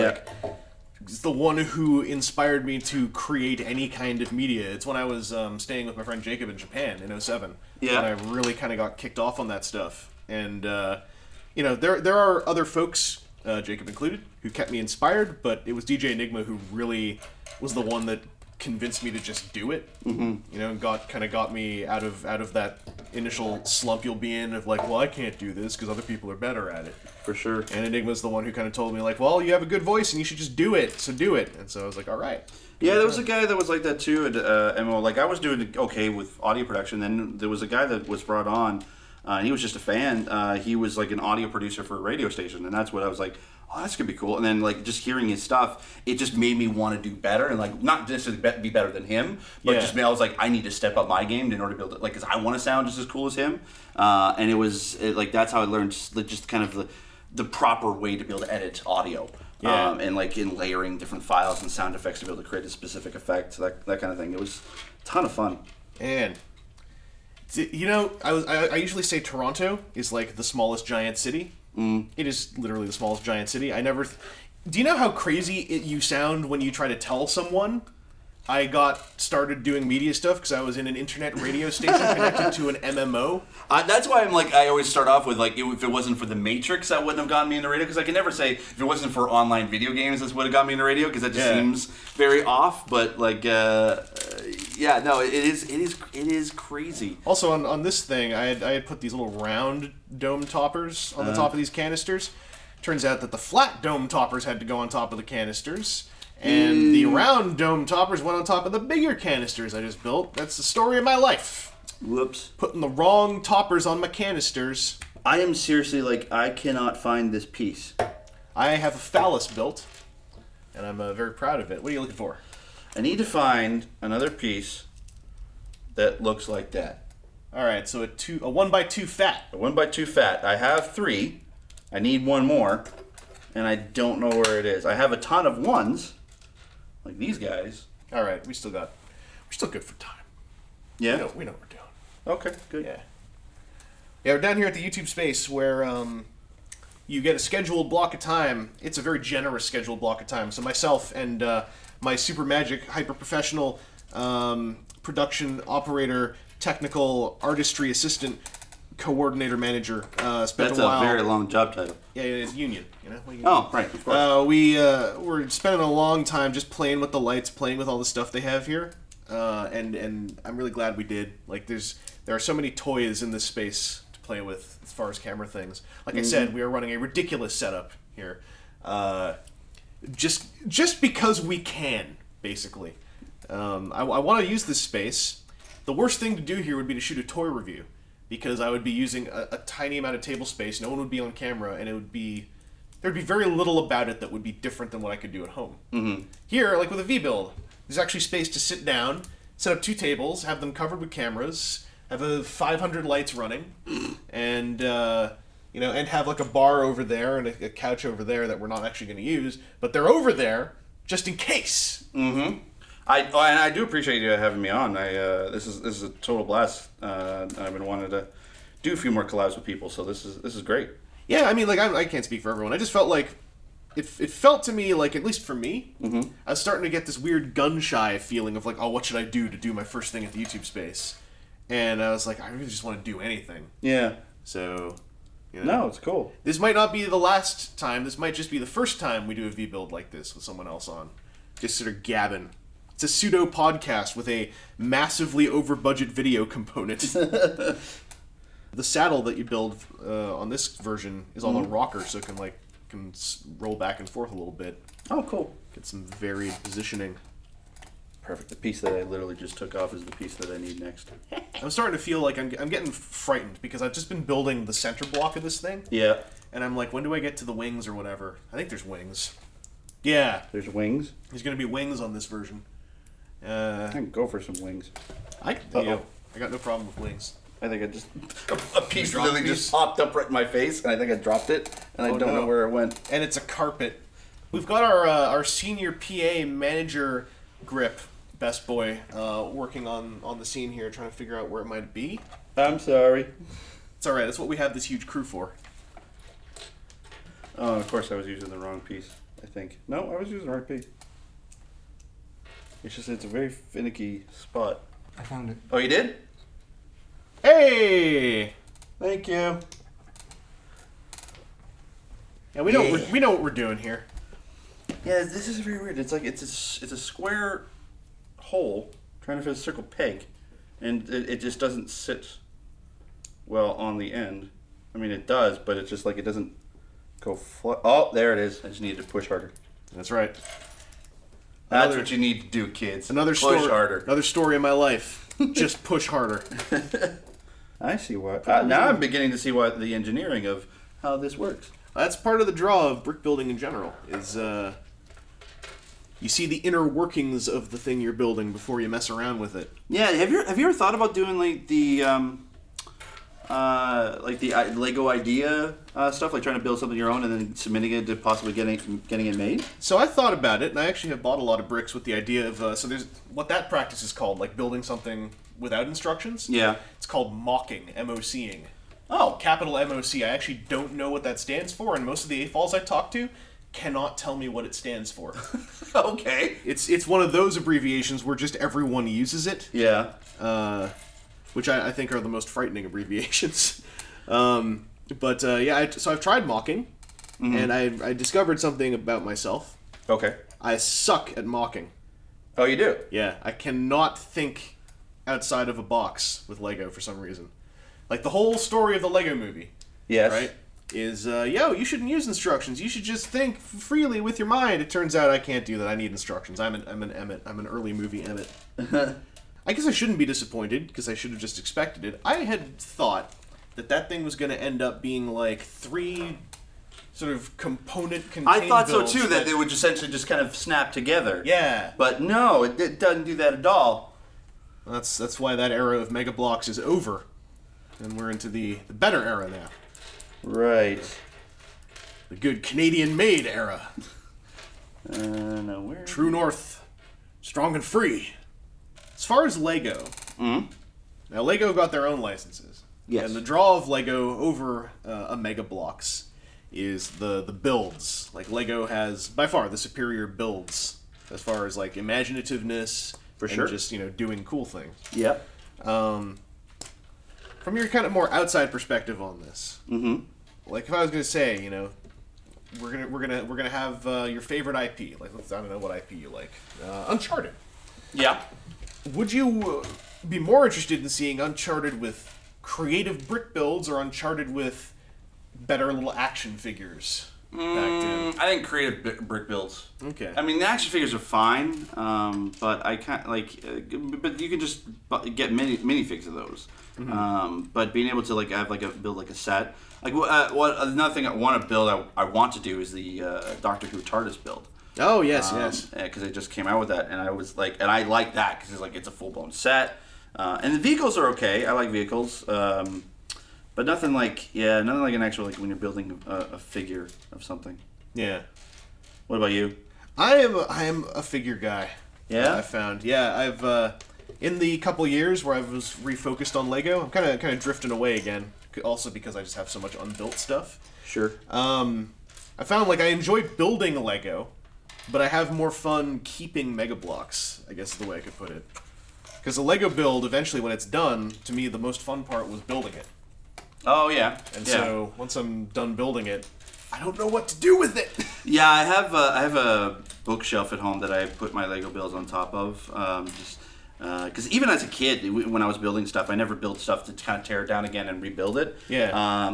is the one who inspired me to create any kind of media. It's when I was staying with my friend Jacob in Japan in 2007. Yeah. And I really kind of got kicked off on that stuff. And, there are other folks Jacob included, who kept me inspired, but it was DJ Enigma who really was the one that convinced me to just do it. You know, and got me out of that initial slump you'll be in of like, well, I can't do this because other people are better at it. For sure. And Enigma's the one who kind of told me like, well, you have a good voice and you should just do it, so do it. And so I was like, all right. Yeah, there was a guy that was like that too at MO. Like I was doing okay with audio production. Then there was a guy that was brought on. He was just a fan. He was like an audio producer for a radio station, and that's what I was like. Oh, that's gonna be cool. And then like just hearing his stuff, it just made me want to do better, and like not necessarily be better than him, but just I was like, I need to step up my game in order to build it. Like, cause I want to sound just as cool as him. And it was like that's how I learned just kind of the proper way to be able to edit audio. And like in layering different files and sound effects to be able to create a specific effect, that kind of thing. It was a ton of fun. And you know, I usually say Toronto is like the smallest giant city. It is literally the smallest giant city. Do you know how crazy you sound when you try to tell someone? I got started doing media stuff because I was in an internet radio station connected to an MMO. That's why I'm like, I always start off with like, if it wasn't for the Matrix, that wouldn't have gotten me into radio. Because I can never say if it wasn't for online video games, this would have got me into radio. Because that just seems very off. But like, yeah, no, it is crazy. Also on this thing, I had put these little round dome toppers on the top of these canisters. Turns out that the flat dome toppers had to go on top of the canisters. And the round dome toppers went on top of the bigger canisters I just built. That's the story of my life. Whoops. Putting the wrong toppers on my canisters. I am seriously like, I cannot find this piece. I have a phallus built, and I'm very proud of it. What are you looking for? I need to find another piece that looks like that. All right, so a 1x2 fat. A 1x2 fat. I have 3. I need one more, and I don't know where it is. I have a ton of ones. Like these guys. All right, we're still good for time. Yeah? We know what we're doing. Okay, good. Yeah, we're down here at the YouTube space where you get a scheduled block of time. It's a very generous scheduled block of time. So myself and my super magic, hyper professional production operator, technical artistry assistant, coordinator manager spent That's a while. a very long job title. Yeah, it's union. You know. Oh, right, of course. We're spending a long time just playing with the lights, playing with all the stuff they have here, and I'm really glad we did. Like, there are so many toys in this space to play with as far as camera things. Like I said, we are running a ridiculous setup here, just because we can, basically. I want to use this space. The worst thing to do here would be to shoot a toy review, because I would be using a tiny amount of table space. No one would be on camera, and there'd be very little about it that would be different than what I could do at home. Here, like with a V-build, there's actually space to sit down, set up 2 tables, have them covered with cameras, have 500 lights running, and and have like a bar over there and a couch over there that we're not actually going to use, but they're over there just in case. I do appreciate you having me on. This is a total blast. I've been wanting to do a few more collabs with people, so this is great. Yeah, I mean, like I can't speak for everyone. I just felt like it felt to me like, at least for me, I was starting to get this weird gun shy feeling of like, oh, what should I do to do my first thing at the YouTube space? And I was like, I really just want to do anything. Yeah. So, no, it's cool. This might not be the last time. This might just be the first time we do a V-build like this with someone else on, just sort of gabbing. It's a pseudo podcast with a massively over budget video component. The saddle that you build on this version is all a rocker, so it can roll back and forth a little bit. Oh, cool. Get some varied positioning. Perfect. The piece that I literally just took off is the piece that I need next. I'm starting to feel like I'm getting frightened because I've just been building the center block of this thing. Yeah. And I'm like, when do I get to the wings or whatever? I think there's wings. Yeah. There's wings? There's going to be wings on this version. I can go for some wings. I got no problem with wings. I think I just... A piece literally just popped up right in my face, and I think I dropped it, and I don't know where it went. And it's a carpet. We've got our senior PA manager grip, best boy, working on the scene here, trying to figure out where it might be. I'm sorry. It's alright, that's what we have this huge crew for. Oh, of course I was using the wrong piece, I think. No, I was using the right piece. It's just, it's a very finicky spot. I found it. Oh, you did? Hey! Thank you. Yeah, we know what we're doing here. Yeah, this is very weird. It's like it's a square hole trying to fit a circle peg, and it just doesn't sit well on the end. I mean, it does, but it's just like it doesn't go flat. Oh, there it is. I just needed to push harder. That's right. That's what you need to do, kids. Push harder. Another story of my life. Just push harder. I see what. Now I'm beginning to see what the engineering of how this works. That's part of the draw of brick building in general. Is you see the inner workings of the thing you're building before you mess around with it. Yeah. Have you ever thought about doing like the Lego idea stuff, like trying to build something of your own and then submitting it to possibly getting it made? So I thought about it, and I actually have bought a lot of bricks with the idea of so there's what that practice is called, like building something without instructions. Yeah. It's called mocking, MOCing. Oh. Capital MOC. I actually don't know what that stands for, and most of the AFOLs I talk to cannot tell me what it stands for. Okay. It's one of those abbreviations where just everyone uses it. Yeah. Which I think are the most frightening abbreviations. So I've tried mocking, and I discovered something about myself. Okay. I suck at mocking. Oh, you do? Yeah, I cannot think outside of a box with Lego for some reason. Like the whole story of the Lego movie. Yes. Right? Is, you shouldn't use instructions. You should just think freely with your mind. It turns out I can't do that. I need instructions. I'm an Emmett. I'm an early movie Emmett. I guess I shouldn't be disappointed, because I should have just expected it. I had thought that thing was going to end up being like 3 sort of component contained I thought so builds too, that they would essentially just kind of snap together. Yeah. But no, it doesn't do that at all. That's why that era of Mega Bloks is over. And we're into the better era now. Right. The good Canadian-made era. No, where? True North. Strong and free. As far as Lego, now Lego got their own licenses. Yes. And the draw of Lego over a Mega Bloks is the builds. Like Lego has by far the superior builds as far as like imaginativeness For sure. and just doing cool things. Yep. From your kind of more outside perspective on this, like if I was going to say, we're gonna have your favorite IP. Like I don't know what IP you like. Uncharted. Yeah. Would you be more interested in seeing Uncharted with creative brick builds or Uncharted with better little action figures backed in? I think creative brick builds. Okay. I mean, the action figures are fine, but I can't but you can just get minifigs of those. But being able to build a set, another thing I want to build, I want to do is the Doctor Who TARDIS build. Oh yes. Because they just came out with that, and I was like, and I like that because it's a full blown set, and the vehicles are okay. I like vehicles, but nothing like an actual when you're building a figure of something. Yeah. What about you? I am a figure guy. Yeah. I found. Yeah, I've in the couple years where I was refocused on Lego, I'm kind of drifting away again. Also because I just have so much unbuilt stuff. Sure. I found I enjoy building Lego, but I have more fun keeping Mega Bloks, I guess is the way I could put it. Because a Lego build, eventually when it's done, to me the most fun part was building it. Oh yeah. So once I'm done building it, I don't know what to do with it. Yeah, I have a bookshelf at home that I put my Lego builds on top of. Because even as a kid, when I was building stuff, I never built stuff to kind of tear it down again and rebuild it. Yeah.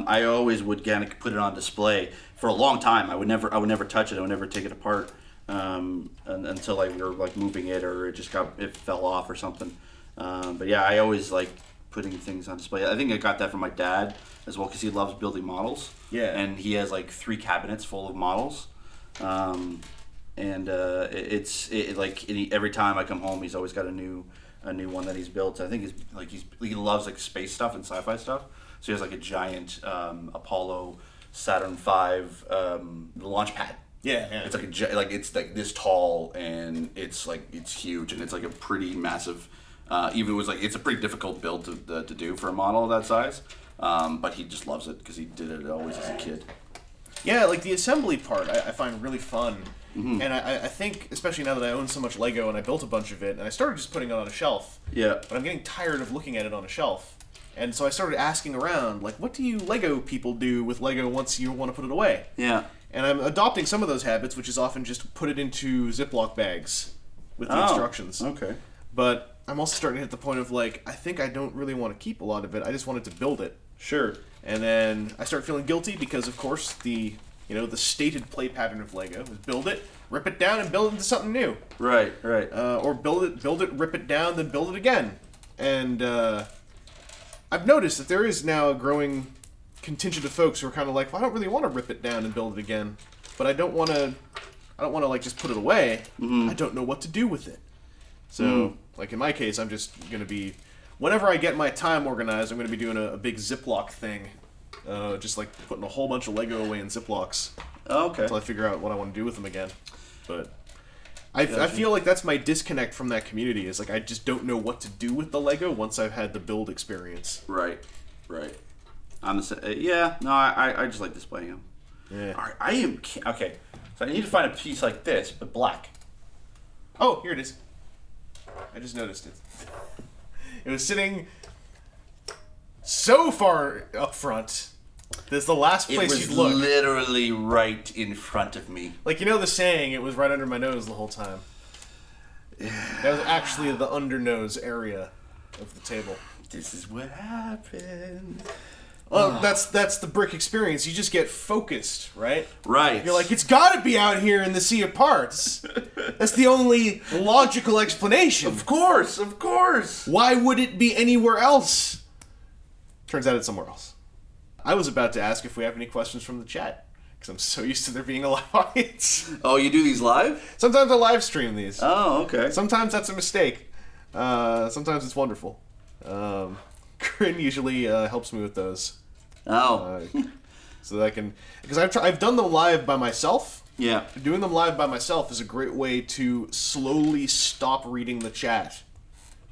I always would kind of put it on display for a long time. I would never touch it. I would never take it apart until we were moving it or it fell off or something. But yeah, I always like putting things on display. I think I got that from my dad as well because he loves building models. Yeah. And he has 3 cabinets full of models. Every time I come home, he's always got a new one that he's built. I think he loves space stuff and sci-fi stuff. So he has a giant Apollo Saturn V launch pad. Yeah. It's it's this tall and it's huge and it's a pretty massive. It's a pretty difficult build to do for a model of that size. But he just loves it because he did it always as a kid. Yeah, the assembly part I find really fun. Mm-hmm. And I think, especially now that I own so much Lego and I built a bunch of it, and I started just putting it on a shelf. Yeah. But I'm getting tired of looking at it on a shelf. And so I started asking around, like, what do you Lego people do with Lego once you want to put it away? Yeah. And I'm adopting some of those habits, which is often just put it into Ziploc bags with the instructions. Okay. But I'm also starting to hit the point of, like, I think I don't really want to keep a lot of it. I just wanted to build it. Sure. And then I start feeling guilty because, of course, the stated play pattern of Lego is build it, rip it down, and build it into something new. Right. Or build it, rip it down, then build it again. And I've noticed that there is now a growing contingent of folks who are kind of like, well, I don't really want to rip it down and build it again, but I don't want to like just put it away. Mm-hmm. I don't know what to do with it. So, like in my case, I'm just going to be, whenever I get my time organized, I'm going to be doing a big Ziploc thing. Just like putting a whole bunch of Lego away in Ziplocs. Oh, okay. Until I figure out what I want to do with them again. But I feel like that's my disconnect from that community, is like I just don't know what to do with the Lego once I've had the build experience. Right. I'm the yeah. No, I just like displaying them. Yeah. All right, I am okay. So I need to find a piece like this, but black. Oh, here it is. I just noticed it. It was sitting so far up front. This is the last place you'd look. It was literally right in front of me. Like, you know the saying, it was right under my nose the whole time. That was actually the undernose area of the table. This is what happened. Well, that's the brick experience. You just get focused, right? Right. You're like, it's got to be out here in the sea of parts. That's the only logical explanation. Of course. Why would it be anywhere else? Turns out it's somewhere else. I was about to ask if we have any questions from the chat, because I'm so used to there being a live audience. Oh, you do these live? Sometimes I live stream these. Oh, okay. Sometimes that's a mistake. Sometimes it's wonderful. Corinne usually helps me with those. Oh. So that I can... Because I've done them live by myself. Yeah. Doing them live by myself is a great way to slowly stop reading the chat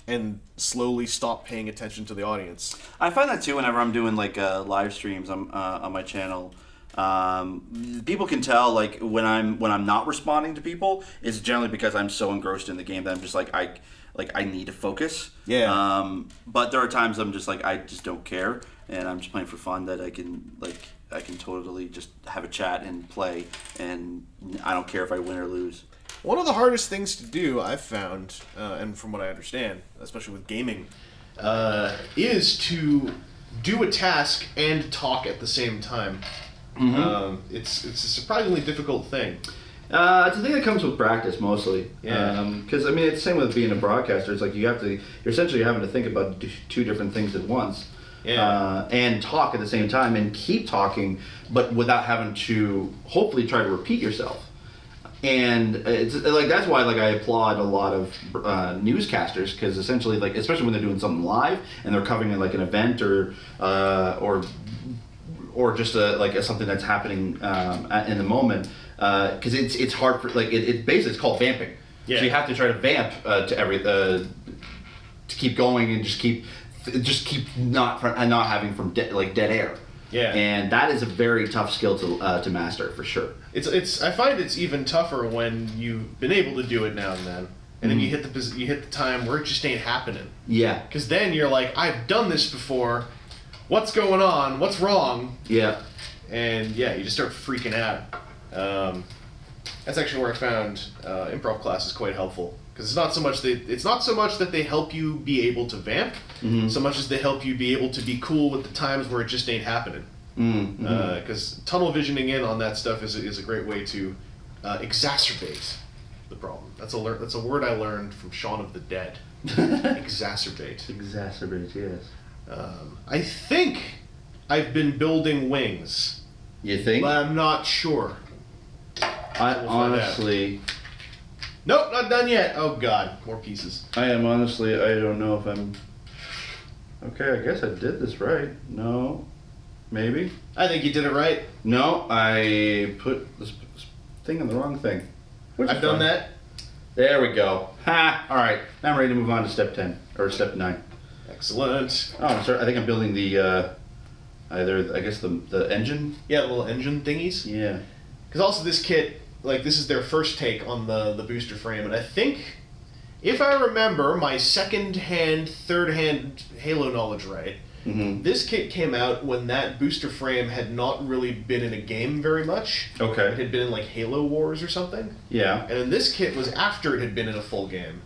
and slowly stop paying attention to the audience. I find that too whenever I'm doing like live streams on my channel. People can tell like when I'm not responding to people, it's generally because I'm so engrossed in the game that I'm just like I need to focus. Yeah. But there are times I'm just like I just don't care and I'm just playing for fun that I can totally just have a chat and play and I don't care if I win or lose. One of the hardest things to do, I've found, and from what I understand, especially with gaming, is to do a task and talk at the same time. Mm-hmm. It's a surprisingly difficult thing. It's a thing that comes with practice mostly. Yeah. Because I mean, it's the same with being a broadcaster. It's like you're essentially having to think about two different things at once. Yeah. And talk at the same time and keep talking, but without having to hopefully try to repeat yourself. And it's like that's why like I applaud a lot of newscasters, because essentially like especially when they're doing something live and they're covering like an event or just something that's happening in the moment, because it's hard for like it basically it's called vamping. Yeah. So you have to try to vamp to keep going and just keep not having from dead air. Yeah. And that is a very tough skill to master for sure. I find it's even tougher when you've been able to do it now and then, and then you hit the time where it just ain't happening. Yeah. Because then you're like, I've done this before. What's going on? What's wrong? Yeah. And yeah, you just start freaking out. That's actually where I found improv class is quite helpful, because it's not so much that they help you be able to vamp, so much as they help you be able to be cool with the times where it just ain't happening. Because tunnel visioning in on that stuff is a great way to exacerbate the problem. That's a word I learned from Shaun of the Dead. Exacerbate. Exacerbate, yes. I think I've been building wings. You think? But I'm not sure. I honestly... Nope, not done yet. Oh god, more pieces. I don't know if I'm... Okay, I guess I did this right. No. Maybe? I think you did it right. No, I put this thing in the wrong thing. I've done that. There we go. Ha! Alright, now I'm ready to move on to step 10. Or step 9. Excellent. Oh, sorry, I think I'm building the, the engine? Yeah, the little engine thingies. Yeah. Because also this kit, like, this is their first take on the booster frame, and I think, if I remember my second-hand, third-hand Halo knowledge right, This kit came out when that booster frame had not really been in a game very much. Okay. It had been in like Halo Wars or something. Yeah. And then this kit was after it had been in a full game.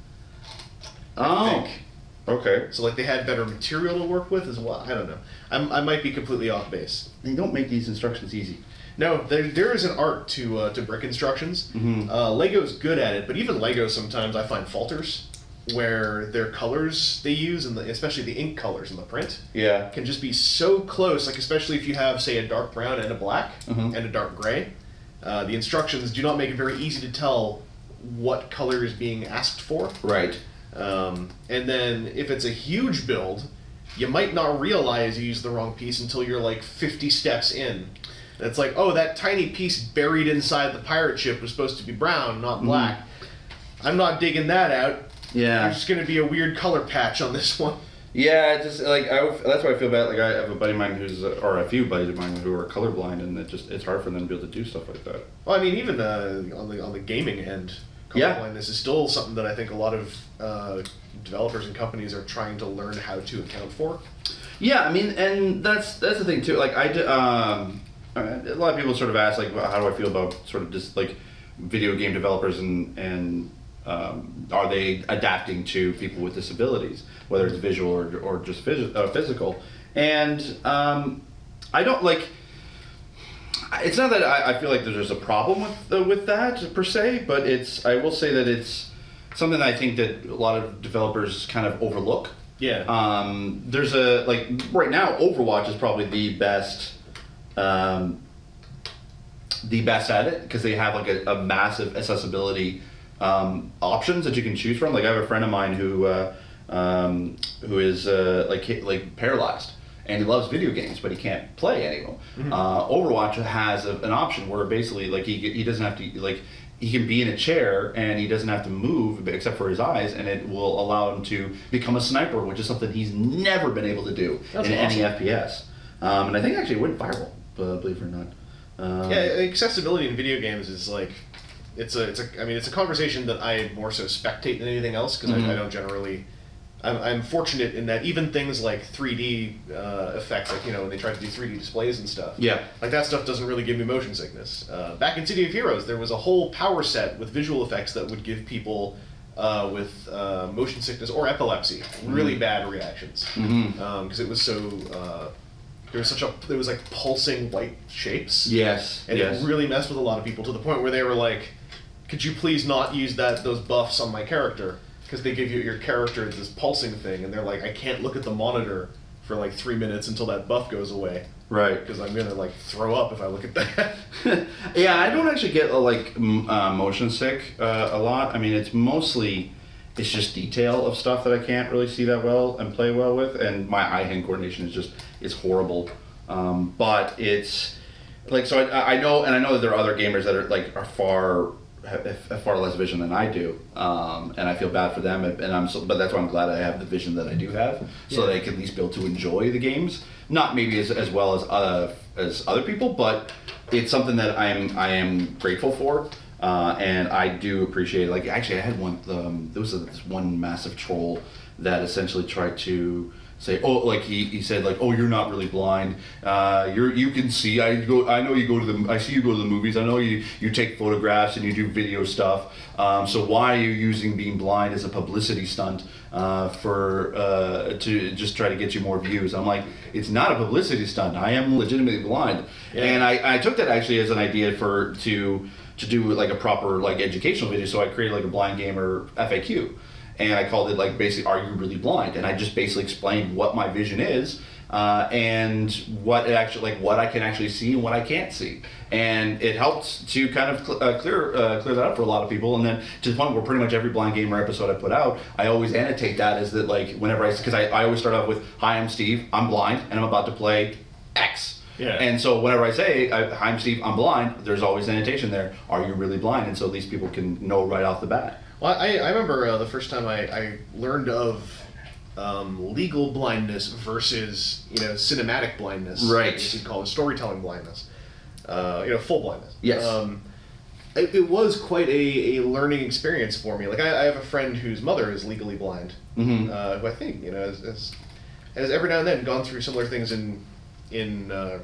I think. Okay. So like they had better material to work with as well. I don't know. I might be completely off base. They don't make these instructions easy. No, there is an art to brick instructions. Lego's good at it, but even Lego sometimes I find falters where their colors they use, and especially the ink colors in the print, can just be so close. Like especially if you have, say, a dark brown and a black and a dark gray, the instructions do not make it very easy to tell what color is being asked for. Right. And then if it's a huge build, you might not realize you used the wrong piece until you're like 50 steps in. And it's like, oh, that tiny piece buried inside the pirate ship was supposed to be brown, not black. I'm not digging that out. Yeah. There's just going to be a weird color patch on this one. Yeah, just like that's why I feel bad. Like I have a buddy of mine who's, or a few buddies of mine who are colorblind, and it's hard for them to be able to do stuff like that. Well, I mean, even on the gaming end, colorblindness is still something that I think a lot of developers and companies are trying to learn how to account for. Yeah, I mean, and that's the thing too. Like a lot of people sort of ask like, how do I feel about sort of just like video game developers and are they adapting to people with disabilities, whether it's visual or just physical? And I don't like. It's not that I feel like there's a problem with that per se, but I will say that it's something that I think that a lot of developers kind of overlook. Yeah. There's right now Overwatch is probably the best at it because they have like a massive accessibility options that you can choose from. Like I have a friend of mine who is like paralyzed. And he loves video games, but he can't play any of them. Overwatch has an option where basically, like he doesn't have to like he can be in a chair and he doesn't have to move except for his eyes, and it will allow him to become a sniper, which is something he's never been able to do any FPS. And I think actually it went viral, believe it or not. Accessibility in video games is like it's a conversation that I more so spectate than anything else because I don't generally. I'm fortunate in that even things like 3D effects, like when they try to do 3D displays and stuff, like that stuff doesn't really give me motion sickness. Back in City of Heroes, there was a whole power set with visual effects that would give people with motion sickness or epilepsy really bad reactions because it was so. There was like pulsing white shapes. And it really messed with a lot of people to the point where they were like, "Could you please not use those buffs on my character?" Because they give you your character this pulsing thing, and they're like, I can't look at the monitor for like 3 minutes until that buff goes away. Right. Because I'm gonna like throw up if I look at that. Yeah, I don't actually get motion sick a lot. I mean, it's just detail of stuff that I can't really see that well and play well with, and my eye-hand coordination is horrible. But it's like so I know that there are other gamers that are have far less vision than I do, and I feel bad for them. But that's why I'm glad I have the vision that I do have, so that I can at least be able to enjoy the games. Not maybe as well as other people, but it's something that I am grateful for, and I do appreciate it. Like actually, I had there was this one massive troll that essentially tried to say, he said like, oh, you're not really blind. You can see. I know you go to the movies. I know you take photographs and you do video stuff. So why are you using being blind as a publicity stunt to just try to get you more views? I'm like, it's not a publicity stunt. I am legitimately blind, and I took that actually as an idea to do like a proper like educational video. So I created like a blind gamer FAQ. And I called it like basically, are you really blind? And I just basically explained what my vision is and what I can actually see and what I can't see. And it helped to kind of clear that up for a lot of people. And then to the point where pretty much every blind gamer episode I put out, I always annotate that as that like whenever because I always start off with, hi, I'm Steve, I'm blind, and I'm about to play X. Yeah. And so whenever I say, hi, I'm Steve, I'm blind, there's always annotation there. Are you really blind? And so these people can know right off the bat. Well, I remember the first time I learned of legal blindness versus cinematic blindness. Right. What you'd call it storytelling blindness. Full blindness. Yes. It was quite a learning experience for me. Like I have a friend whose mother is legally blind, who I think has every now and then gone through similar things in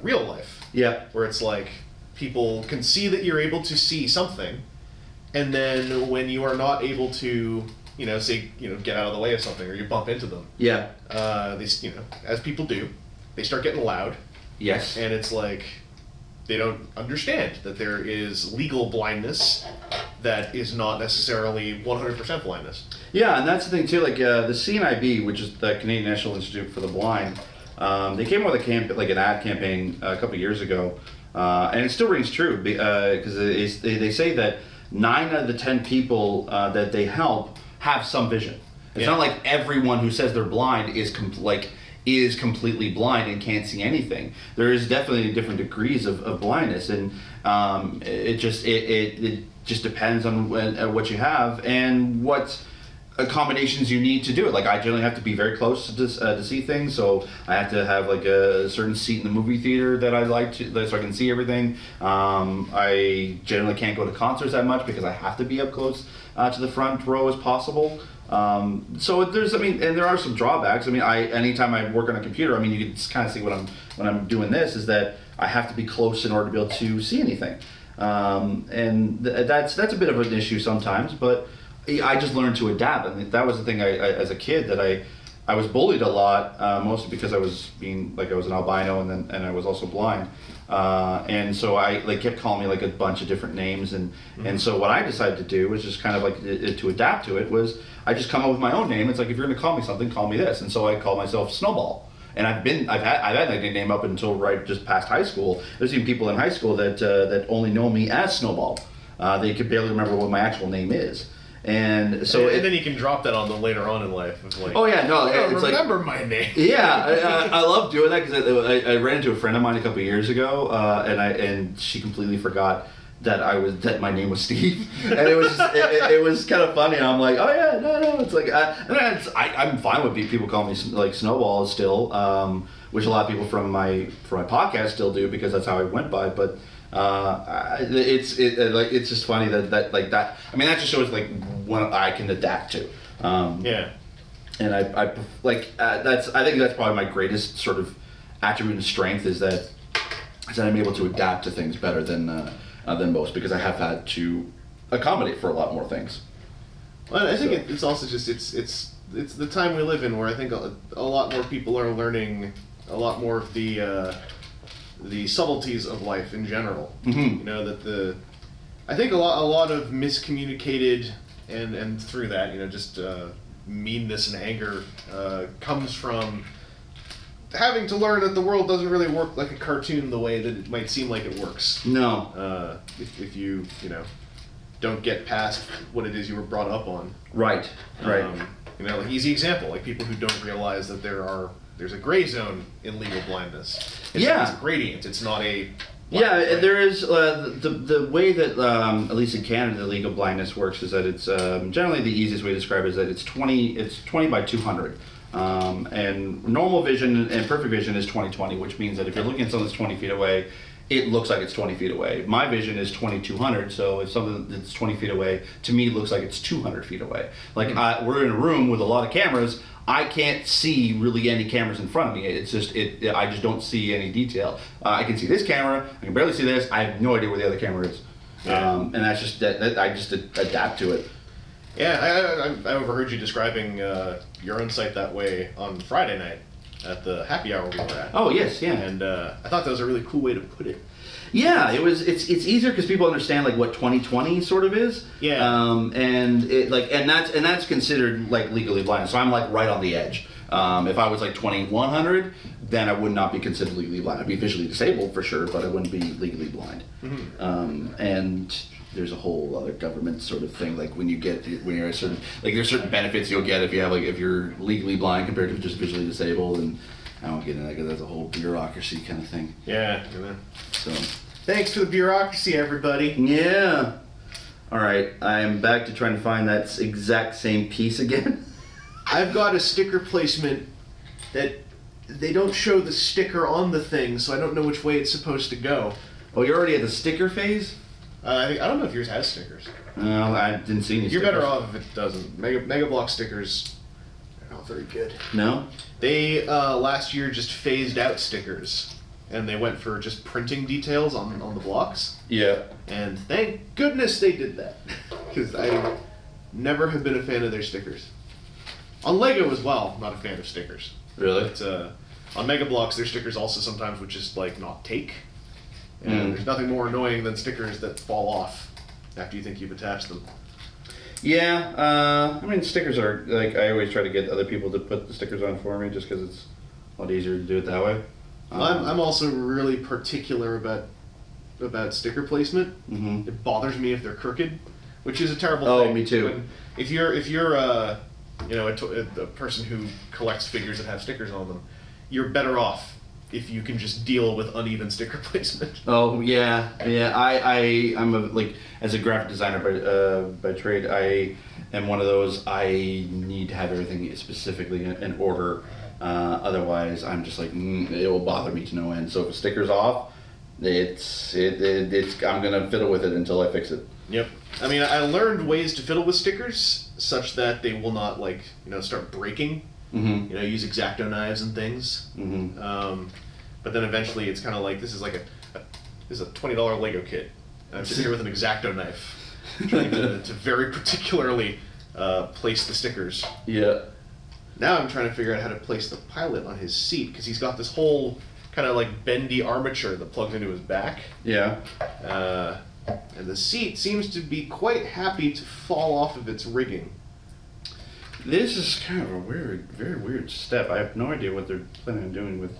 real life. Yeah. Where it's like people can see that you're able to see something, and then when you are not able to, say, get out of the way of something, or you bump into them. Yeah. These, as people do, they start getting loud. Yes. And it's like they don't understand that there is legal blindness that is not necessarily 100% blindness. Yeah, and that's the thing too. Like the CNIB, which is the Canadian National Institute for the Blind, they came out with an ad campaign a couple of years ago, and it still rings true because they say that 9 out of the 10 people that they help have some vision. It's not like everyone who says they're blind is completely blind and can't see anything. There is definitely different degrees of blindness, and it just depends on what you have and what accommodations you need to do it. Like I generally have to be very close to see things, so I have to have like a certain seat in the movie theater that I like to, so I can see everything. I generally can't go to concerts that much because I have to be up close to the front row as possible. So and there are some drawbacks. Anytime I work on a computer, you can kind of see when I'm doing this is that I have to be close in order to be able to see anything. And that's a bit of an issue sometimes, but I just learned to adapt. That was the thing. I as a kid that I was bullied a lot, mostly because I was an albino and I was also blind. And so I kept calling me a bunch of different names, and so what I decided to do was just kind of to adapt to it was I just come up with my own name. It's like, if you're going to call me something, call me this. And so I call myself Snowball. And I've had that nickname up until right just past high school. There's even people in high school that only know me as Snowball. They could barely remember what my actual name is. And so then you can drop that on them later on in life. It's like, oh yeah, no, it's remember my name. Yeah, I love doing that because I ran into a friend of mine a couple of years ago, and she completely forgot that my name was Steve, and it was just, it was kind of funny. And I'm like, oh yeah, no, it's like I'm fine with people calling me like Snowball still, which a lot of people from my podcast still do because that's how I went by, but. It's just funny that. That just shows what I can adapt to. Yeah. And I think that's probably my greatest sort of attribute and strength is that I'm able to adapt to things better than most because I have had to accommodate for a lot more things. Well, I think it's also just it's the time we live in where I think a lot more people are learning a lot more of the subtleties of life in general. Mm-hmm. I think a lot of miscommunicated and through that, just meanness and anger comes from having to learn that the world doesn't really work like a cartoon the way that it might seem like it works. No. If you don't get past what it is you were brought up on. Right. Easy example, people who don't realize that there's a gray zone in legal blindness. It's a gradient. It's not a... And there is the way that at least in Canada legal blindness works is that it's generally the easiest way to describe it is that it's 20 by 200, and normal vision and perfect vision is 20/20, which means that if you're looking at something that's 20 feet away, it looks like it's 20 feet away. My vision is 2200, so if something that's 20 feet away to me looks like it's 200 feet away. We're in a room with a lot of cameras. I can't see really any cameras in front of me. It's just I just don't see any detail. I can see this camera. I can barely see this. I have no idea where the other camera is. Yeah. And that's just that I just adapt to it. Yeah, I overheard you describing your own site that way on Friday night at the happy hour we were at. Oh yes, yeah. And I thought that was a really cool way to put it. Yeah, it's easier because people understand what 20/20 sort of is. Yeah. And that's considered legally blind. So I'm right on the edge. If I was 2100, then I would not be considered legally blind. I'd be visually disabled for sure, but I wouldn't be legally blind. Mm-hmm. And there's a whole other government sort of thing when you're a certain there's certain benefits you'll get if you're legally blind compared to just visually disabled, and I won't get into that because that's a whole bureaucracy kind of thing. Yeah. So. Thanks for the bureaucracy, everybody. Yeah. All right, I'm back to trying to find that exact same piece again. I've got a sticker placement that they don't show the sticker on the thing, so I don't know which way it's supposed to go. Oh, you're already at the sticker phase? I don't know if yours has stickers. I didn't see any You're stickers. better off if it doesn't. Mega Bloks stickers, not very good. No? They last year just phased out stickers, and they went for just printing details on the blocks. Yeah. And thank goodness they did that, because I never have been a fan of their stickers. On Lego as well, not a fan of stickers. Really? But, on Mega Bloks, their stickers also sometimes would just like not take. And there's nothing more annoying than stickers that fall off after you think you've attached them. Yeah, I mean, stickers are, like, I always try to get other people to put the stickers on for me just because it's a lot easier to do it that way. I'm also really particular about sticker placement. Mm-hmm. It bothers me if they're crooked, which is a terrible Oh, thing. me too. If you're a person who collects figures that have stickers on them, you're better off if you can just deal with uneven sticker placement. Oh yeah. I'm like, as a graphic designer by trade, I am one of those. I need to have everything specifically in order. Otherwise, I'm just like, it will bother me to no end. So if a sticker's off, it's I'm gonna fiddle with it until I fix it. Yep. I mean, I learned ways to fiddle with stickers such that they will not start breaking. Mm-hmm. Use X-Acto knives and things. Mm-hmm. But then eventually it's kind of like, this is a $20 Lego kit. And I'm sitting here with an X-Acto knife trying to very particularly place the stickers. Yeah. Now I'm trying to figure out how to place the pilot on his seat, because he's got this whole kind of like bendy armature that plugs into his back. Yeah. And the seat seems to be quite happy to fall off of its rigging. This is kind of a very weird step. I have no idea what they're planning on doing with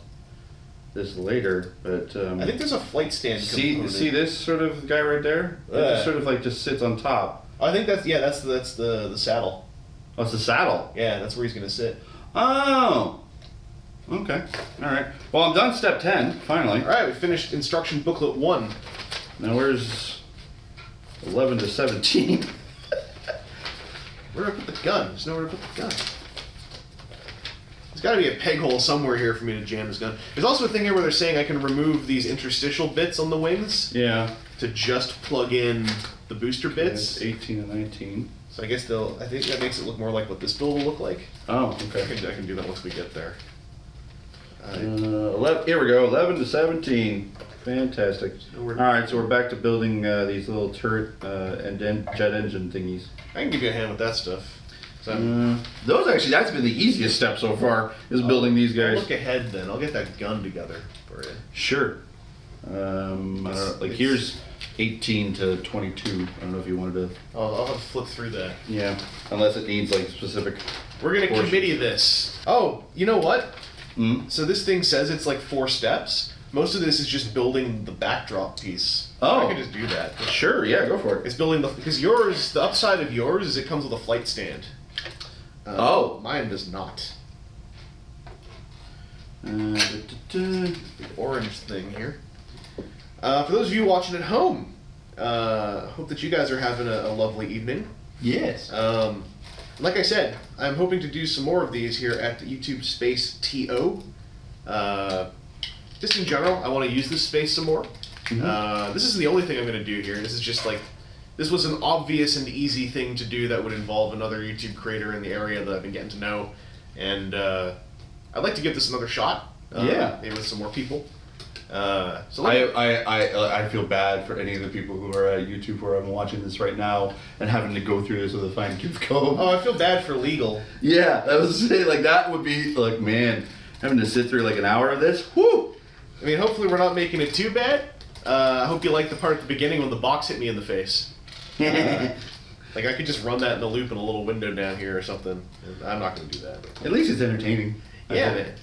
this later, but I think there's a flight stand component. see this sort of guy right there? It just sort of like just sits on top. I think that's the saddle. Oh, it's the saddle. Yeah, that's where he's gonna sit. Oh. Okay. All right. Well, I'm done step 10 finally. All right, we finished instruction booklet 1. Now where's 11 to 17? Where do I put the gun? There's nowhere to put the gun. There's got to be a peg hole somewhere here for me to jam this gun. There's also a thing here where they're saying I can remove these interstitial bits on the wings. Yeah. To just plug in the booster bits. It's 18 and 19. So I guess I think that makes it look more like what this build will look like. Oh, okay. I can do that once we get there. 11, here we go, 11 to 17. Fantastic. Alright, so we're back to building these little turret and jet engine thingies. I can give you a hand with that stuff. So That's been the easiest step so far, is building these guys. Look ahead then. I'll get that gun together for you. Sure. I don't know, like here's 18 to 22. I don't know if you wanted to. I'll have to flip through that. Yeah, unless it needs like specific. We're gonna committee this. Oh, you know what? Mm-hmm. So this thing says it's like 4 steps. Most of this is just building the backdrop piece. Oh. I can just do that. Sure, yeah, go for it. It's building because the upside of yours is it comes with a flight stand. Mine does not. The orange thing here. For those of you watching at home, hope that you guys are having a lovely evening. Yes. Like I said, I'm hoping to do some more of these here at the YouTube Space TO. Just in general, I want to use this space some more. Mm-hmm. This isn't the only thing I'm going to do here. This is just like, this was an obvious and easy thing to do that would involve another YouTube creator in the area that I've been getting to know. And I'd like to give this another shot. Maybe with some more people. I feel bad for any of the people who are at YouTube where I'm watching this right now and having to go through this with a fine tooth comb. Oh, I feel bad for legal. Yeah, I was saying, like, that would be like, man, having to sit through like an hour of this. Whoo! I mean, hopefully we're not making it too bad. I hope you like the part at the beginning when the box hit me in the face. Like I could just run that in a loop in a little window down here or something. I'm not going to do that. At least it's entertaining. Yeah, man.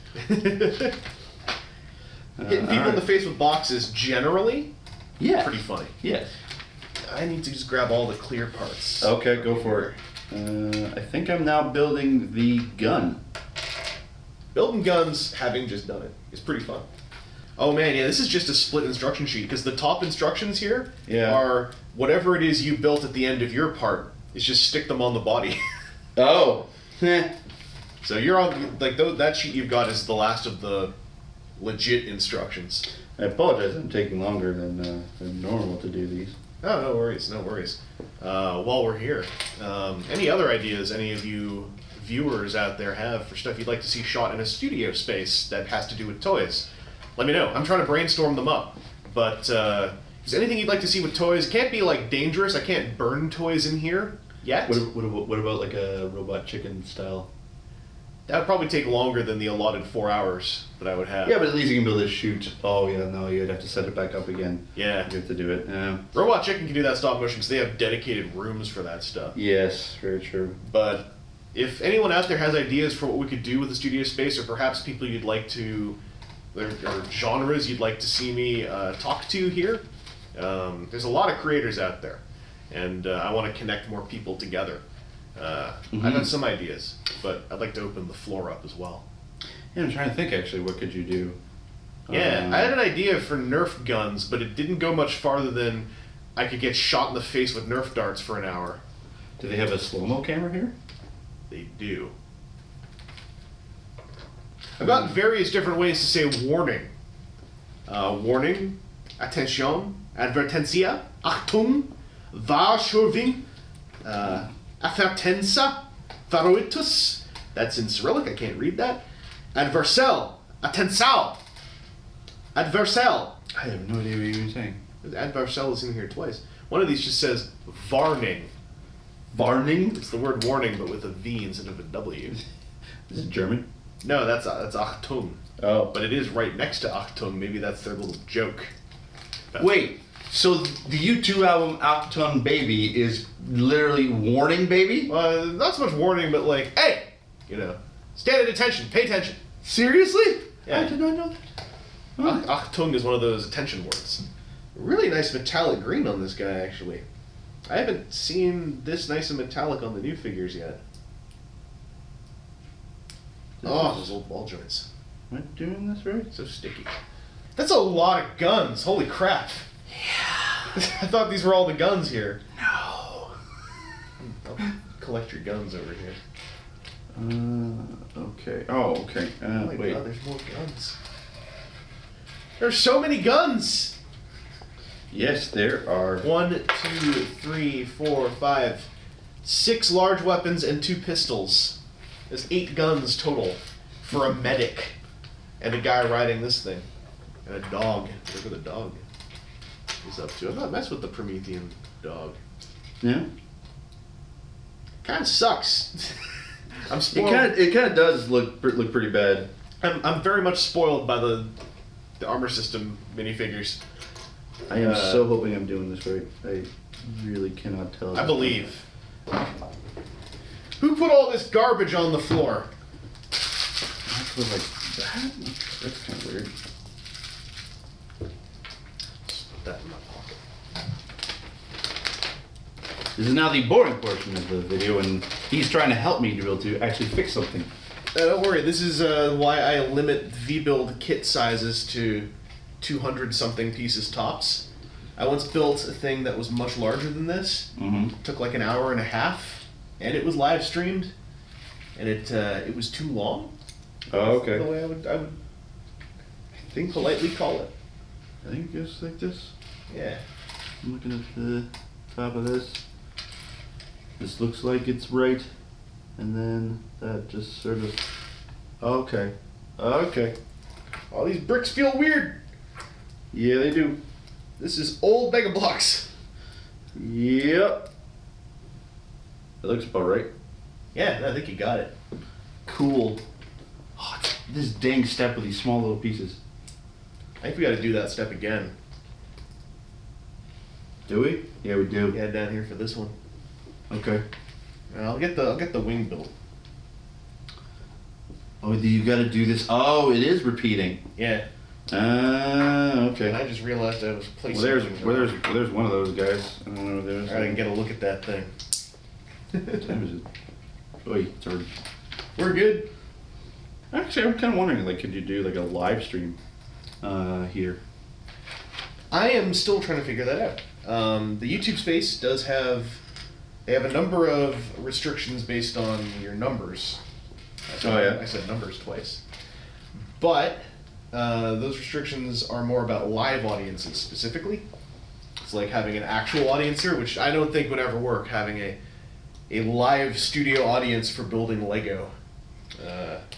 Hitting people in the face with boxes generally, pretty funny. Yes. I need to just grab all the clear parts. Okay, go for it. I think I'm now building the gun. Building guns, having just done it, is pretty fun. Oh man, yeah, this is just a split instruction sheet, because the top instructions here are whatever it is you built at the end of your part, is just stick them on the body. Oh. So you're on, like, that sheet you've got is the last of the legit instructions. I apologize, I'm taking longer than normal to do these. Oh, no worries, no worries. While we're here, any other ideas any of you viewers out there have for stuff you'd like to see shot in a studio space that has to do with toys, let me know. I'm trying to brainstorm them up. But is there anything you'd like to see with toys? It can't be like dangerous. I can't burn toys in here yet. What about like a robot chicken style? That would probably take longer than the allotted 4 hours that I would have. Yeah, but at least you can be able to shoot. Oh yeah, no, you'd have to set it back up again. Yeah. You have to do it. Yeah. Robot Chicken can do that stop motion because they have dedicated rooms for that stuff. Yes, very true. But if anyone out there has ideas for what we could do with the studio space, or perhaps people you'd like to, or genres you'd like to see me talk to here, there's a lot of creators out there, and I want to connect more people together. I've had some ideas, but I'd like to open the floor up as well. Yeah, I'm trying to think actually, what could you do? Yeah, I had an idea for Nerf guns, but it didn't go much farther than I could get shot in the face with Nerf darts for an hour. Do they have a slow-mo camera here? They do. I've got various different ways to say warning. Warning, attention, advertencia, Achtung, Waarschuwing, Advertenza, Varoitus. That's in Cyrillic, I can't read that. Adversel, Attensal, Adversel. I have no idea what you're saying. Adversel is in here twice. One of these just says Varning. Varning? It's the word warning, but with a V instead of a W. Is it German? No, that's Achtung. Oh. But it is right next to Achtung. Maybe that's their little joke. Wait, so the U2 album Achtung Baby is literally warning baby? Not so much warning, but like, hey! You know, stand at attention, pay attention. Seriously? Yeah. I did not know that. Achtung is one of those attention words. Really nice metallic green on this guy, actually. I haven't seen this nice and metallic on the new figures yet. Oh, those old ball joints. Am I doing this right? So sticky. That's a lot of guns. Holy crap. Yeah. I thought these were all the guns here. No. I'll collect your guns over here. Okay. Oh, okay. Oh my wait. god, there's more guns. There's so many guns! Yes, there are. 1, 2, 3, 4, 5, 6 large weapons and 2 pistols. There's 8 guns total for a medic and a guy riding this thing. And a dog. Whatever the dog is up to. I'm not messing with the Promethean dog. Yeah. Kind of sucks. I'm spoiled. It kind of does look pretty bad. I'm very much spoiled by the armor system minifigures. I am so hoping I'm doing this right. I really cannot tell. I believe. Who put all this garbage on the floor? I feel like that. That's kind of weird. Put that in my pocket. This is now the boring portion of the video, and he's trying to help me to be able to actually fix something. Don't worry, this is why I limit V-Build kit sizes to 200-something pieces tops. I once built a thing that was much larger than this. Mm-hmm. Took like an hour and a half, and it was live streamed, and it was too long. Oh, okay. The way I would I think politely call it. I think just like this. Yeah. I'm looking at the top of this. This looks like it's right, and then that just sort of. Okay. Okay. All these bricks feel weird. Yeah, they do. This is old Mega Bloks. Yep. That looks about right. Yeah, I think you got it. Cool. Oh, this dang step with these small little pieces. I think we got to do that step again. Do we? Yeah, we do. Yeah, down here for this one. Okay. And I'll get the wing built. Oh, you got to do this. Oh, it is repeating. Yeah. Okay. And I just realized I was placing. Well, things there's one of those guys. I don't know what there is. I didn't get a look at that thing. What time is it? Oi, it's already. We're good. Actually, I'm kind of wondering, like, could you do like a live stream here? I am still trying to figure that out. The YouTube space does have. They have a number of restrictions based on your numbers. Oh, yeah. I said numbers twice. But those restrictions are more about live audiences specifically. It's like having an actual audience here, which I don't think would ever work. Having a live studio audience for building Lego.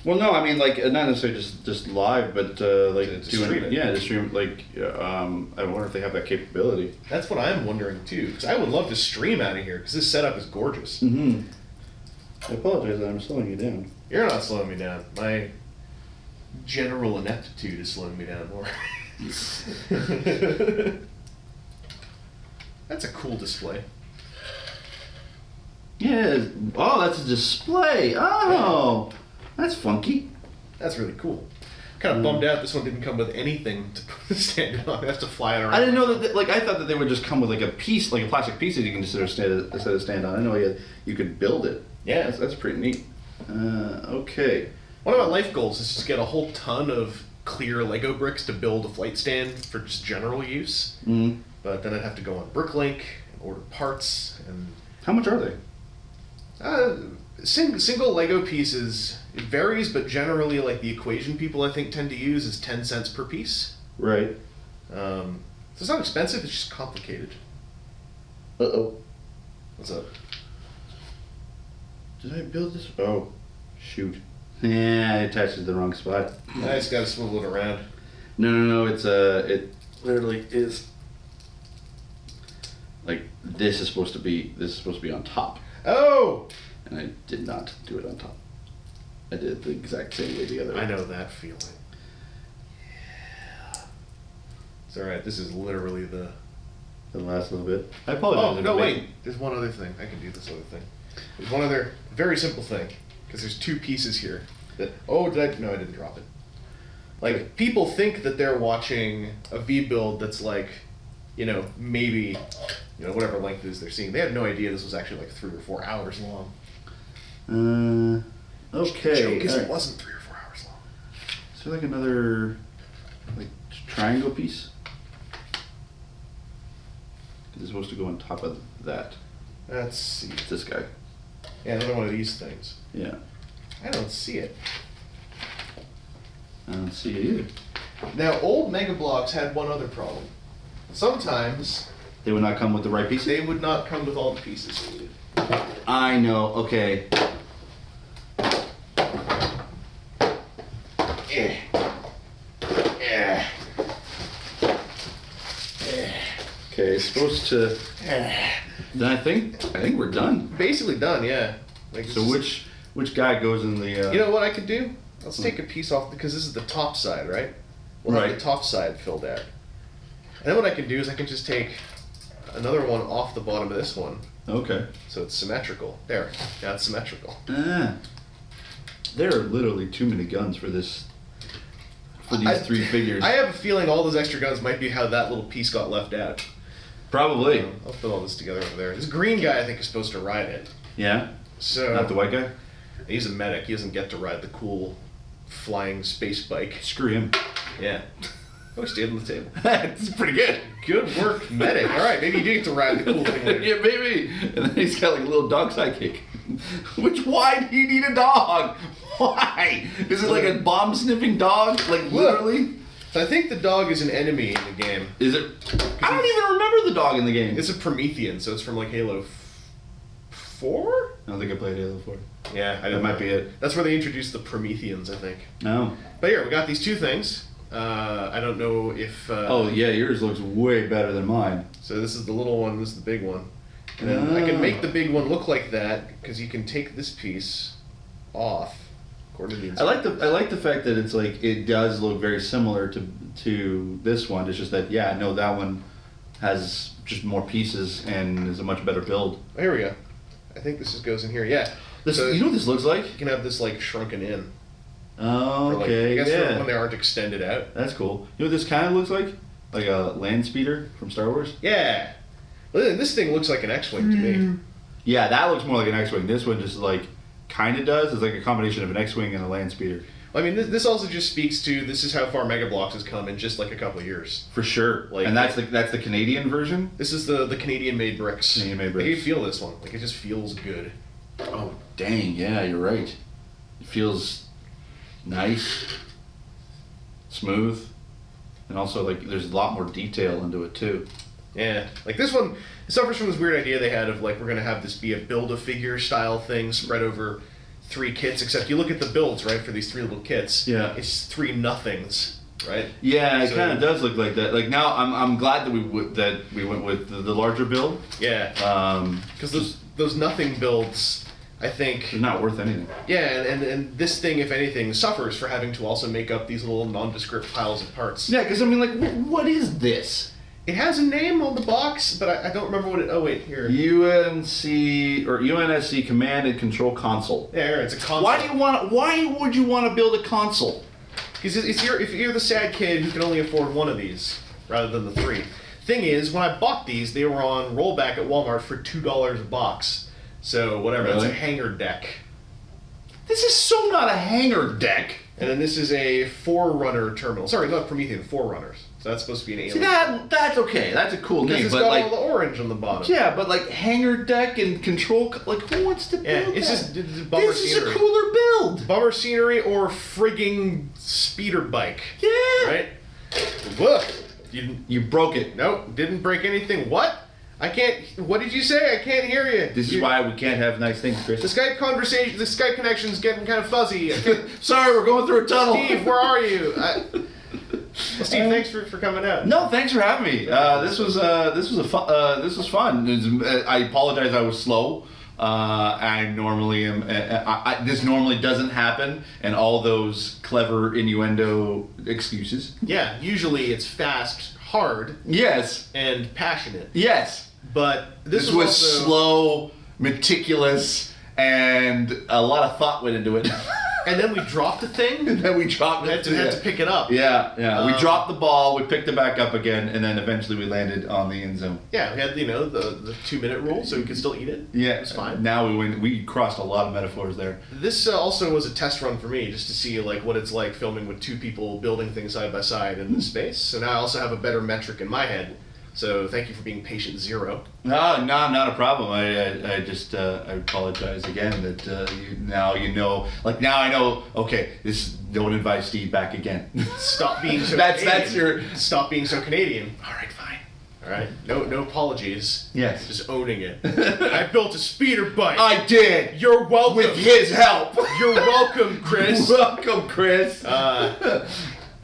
Well, no, I mean like not necessarily just live, but like to stream it. Yeah, to stream. Like I wonder if they have that capability. That's what I'm wondering too, because I would love to stream out of here because this setup is gorgeous. Mm-hmm. I apologize that I'm slowing you down. You're not slowing me down. My general ineptitude is slowing me down more. That's a cool display. Yeah. Oh, that's a display. Oh, that's funky. That's really cool. Kind of bummed out this one didn't come with anything to stand it on. It has to fly it around. I didn't know that. Like I thought that they would just come with like a piece, like a plastic piece that you can just sort of stand on. I know you could build it. Yeah, That's pretty neat. Okay. one of my life goals is just get a whole ton of clear Lego bricks to build a flight stand for just general use. Mm. But then I'd have to go on Bricklink and order parts and How much are they? single Lego pieces. It varies, but generally, like the equation people I think tend to use is 10 cents per piece. Right. So it's not expensive. It's just complicated. Uh-oh. What's up? Did I build this? Oh, shoot. Yeah, I attached it to the wrong spot. I just gotta swivel it around. No. It literally is. Like this is supposed to be on top, Oh! and I did not do it on top. I did it the exact same way the other way. I know that feeling. Yeah. It's alright. This is literally the... The last little bit. I apologize. Oh, no, everybody. wait. There's one other thing. I can do this other thing. There's one other very simple thing. Because there's two pieces here. That... Oh, no, I didn't drop it. Like, people think that they're watching a V-build that's like, maybe, whatever length it is they're seeing. They have no idea this was actually like 3 or 4 hours long. Okay. Joke is alright. it wasn't 3 or 4 hours long. Is there like another, like, triangle piece? It's supposed to go on top of that. Let's see. It's this guy. Yeah, another one of these things. Yeah. I don't see it. I don't see it either. Now, old Mega Bloks had one other problem. Sometimes They would not come with the right piece? they would not come with all the pieces needed. I know, okay. Eh. Eh. Eh. Okay, it's supposed to. Eh. Then I think we're done. Basically done, yeah. Like, So which guy goes in the? You know what I could do? Let's take a piece off because this is the top side, right? We'll have Right. the top side filled out. And then what I can do is I can just take another one off the bottom of this one, Okay. so it's symmetrical. There, now it's symmetrical. There are literally too many guns for this. For these three figures. I have a feeling all those extra guns might be how that little piece got left out. Probably. I'll put all this together over there. This green guy I think is supposed to ride it. Yeah. So Not the white guy. he's a medic. He doesn't get to ride the cool flying space bike. Screw him. Yeah. Oh, he stayed on the table. That's pretty good. Good work, medic. All right, maybe you do get to ride the cool thing later. Yeah, maybe. And then he's got like a little dog sidekick. Why do you need a dog? Why? Is it like a bomb sniffing dog? Like literally? So I think the dog is an enemy in the game. Is it? I don't even remember the dog in the game. It's a Promethean, so it's from like Halo 4? I don't think I played Halo 4. Yeah, That might be it. That's where they introduced the Prometheans, I think. No. But here, we got these two things. I don't know if... Oh yeah, yours looks way better than mine. So this is the little one, this is the big one. And then I can make the big one look like that, because you can take this piece off, according to the I like the fact that it's like it does look very similar to this one. It's just that that one has just more pieces and is a much better build. Oh, here we go. I think this just goes in here, yeah. This, So you know what this looks like? you can have this like shrunken in. Oh, For, like, okay, I guess for yeah. when they aren't extended out. That's cool. You know what this kind of looks like? Like a land speeder from Star Wars? Yeah. Well, this thing looks like an X-Wing to me. Yeah, that looks more like an X-Wing. This one just like kind of does. It's like a combination of an X-Wing and a land speeder. I mean, this also just speaks to this is how far Mega Bloks has come in just like a couple of years. For sure. Like- and that's the Canadian version? This is the Canadian-made bricks. Canadian-made Like, you bricks. feel this one. Like, it just feels good. Oh, dang. Yeah, you're right. It feels nice, smooth, and also like there's a lot more detail into it too. Yeah, like this one suffers from this weird idea they had of like we're gonna have this be a Build-A-Figure style thing spread over 3 kits. Except you look at the builds, right, for these 3 little kits. Yeah. It's 3 nothings, right? Yeah, it So- kind of does look like that. Like now, I'm glad that we went with the larger build. Yeah. Because those nothing builds, I think. They're not worth anything. Yeah, and this thing, if anything, suffers for having to also make up these little nondescript piles of parts. Yeah, because I mean, like, what is this? It has a name on the box, but I don't remember what it. Oh wait, here. UNC or UNSC Command and Control Console. Yeah, here, it's a console. Why would you want to build a console? Because if you're the sad kid who can only afford one of these rather than the 3. Thing is, when I bought these, they were on rollback at Walmart for $2 a box. So whatever, Really? That's a hanger deck. This is so not a hanger deck. And then this is a Forerunner terminal. Sorry, not Promethean, Forerunners. So that's supposed to be an alien. See that's okay. That's a cool Because name, it's but got like, all the orange on the bottom. yeah, but like hanger deck and control, like who wants to build It's that? just it's bummer This is scenery. a cooler build. Bummer scenery or frigging speeder bike. Yeah. Right? Look. You broke it. Nope, didn't break anything. What? I can't. What did you say? I can't hear you. This is why we can't have nice things, Chris. The Skype conversation, the Skype connection's getting kind of fuzzy. I can't- Sorry, we're going through a tunnel. Steve, where are you? Well, Steve, thanks for coming out. No, thanks for having me. This was fun. I apologize. I was slow. I normally am. This normally doesn't happen, and all those clever innuendo excuses. Yeah, usually it's fast, hard, Yes. and passionate. Yes. But This was was also, slow, meticulous, and a lot of thought went into it. And then we dropped the thing. And then we dropped We it. had to pick it up. Yeah. We dropped the ball, we picked it back up again, and then eventually we landed on the end zone. Yeah, we had the 2-minute rule, so we could still eat it. Yeah, It's fine. Now we crossed a lot of metaphors there. This also was a test run for me, just to see like what it's like filming with 2 people building things side by side in this space. So now I also have a better metric in my head. So thank you for being patient 0. No, not a problem. I just I apologize again that now you know. Like now I know. Okay, don't invite Steve back again. Stop being so. That's Canadian. your. Stop being so Canadian. All right, fine. All right, no apologies. Yes. Just owning it. I built a speeder bike. I did. You're welcome. With his help. You're welcome, Chris. Welcome, Chris.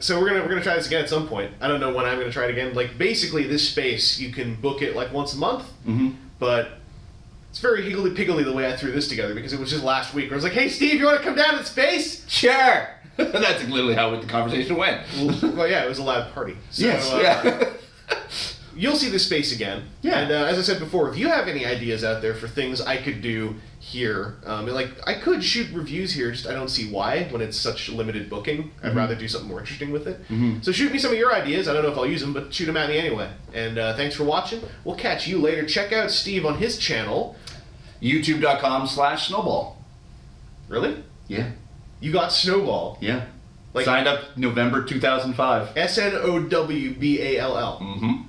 So we're gonna try this again at some point. I don't know when I'm gonna try it again. Like basically, this space you can book it like once a month, but it's very higgledy-piggledy the way I threw this together because it was just last week where I was like, "Hey, Steve, you want to come down to space?" Sure. That's literally how the conversation went. Well, yeah, it was a loud party. So, Yes. Yeah. You'll see this space again. Yeah. And as I said before, if you have any ideas out there for things I could do here, like I could shoot reviews here, just I don't see why when it's such limited booking. I'd rather do something more interesting with it. So shoot me some of your ideas. I don't know if I'll use them, but shoot them at me anyway. And thanks for watching. We'll catch you later. Check out Steve on his channel. YouTube.com/snowball. Really? Yeah. You got Snowball. Yeah. Like- Signed up November 2005. SNOWBALL.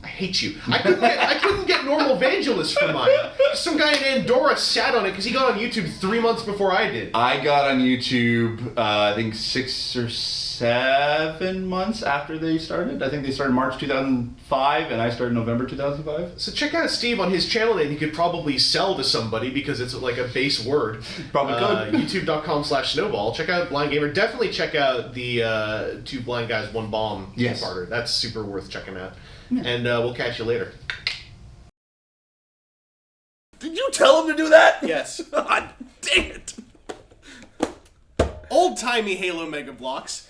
I hate you. I couldn't get normal evangelist for mine. Some guy in Andorra sat on it because he got on YouTube 3 months before I did. I got on YouTube, I think 6 or 7 months after they started. I think they started March 2005, and I started November 2005. So check out Steve on his channel name. He could probably sell to somebody because it's like a base word. Probably could. YouTube.com/snowball. Check out Blind Gamer. Definitely check out the 2 Blind Guys, 1 Bomb Yes. two-parter. That's super worth checking out. And we'll catch you later. Did you tell him to do that? Yes. God dang it. Old-timey Halo Mega Bloks.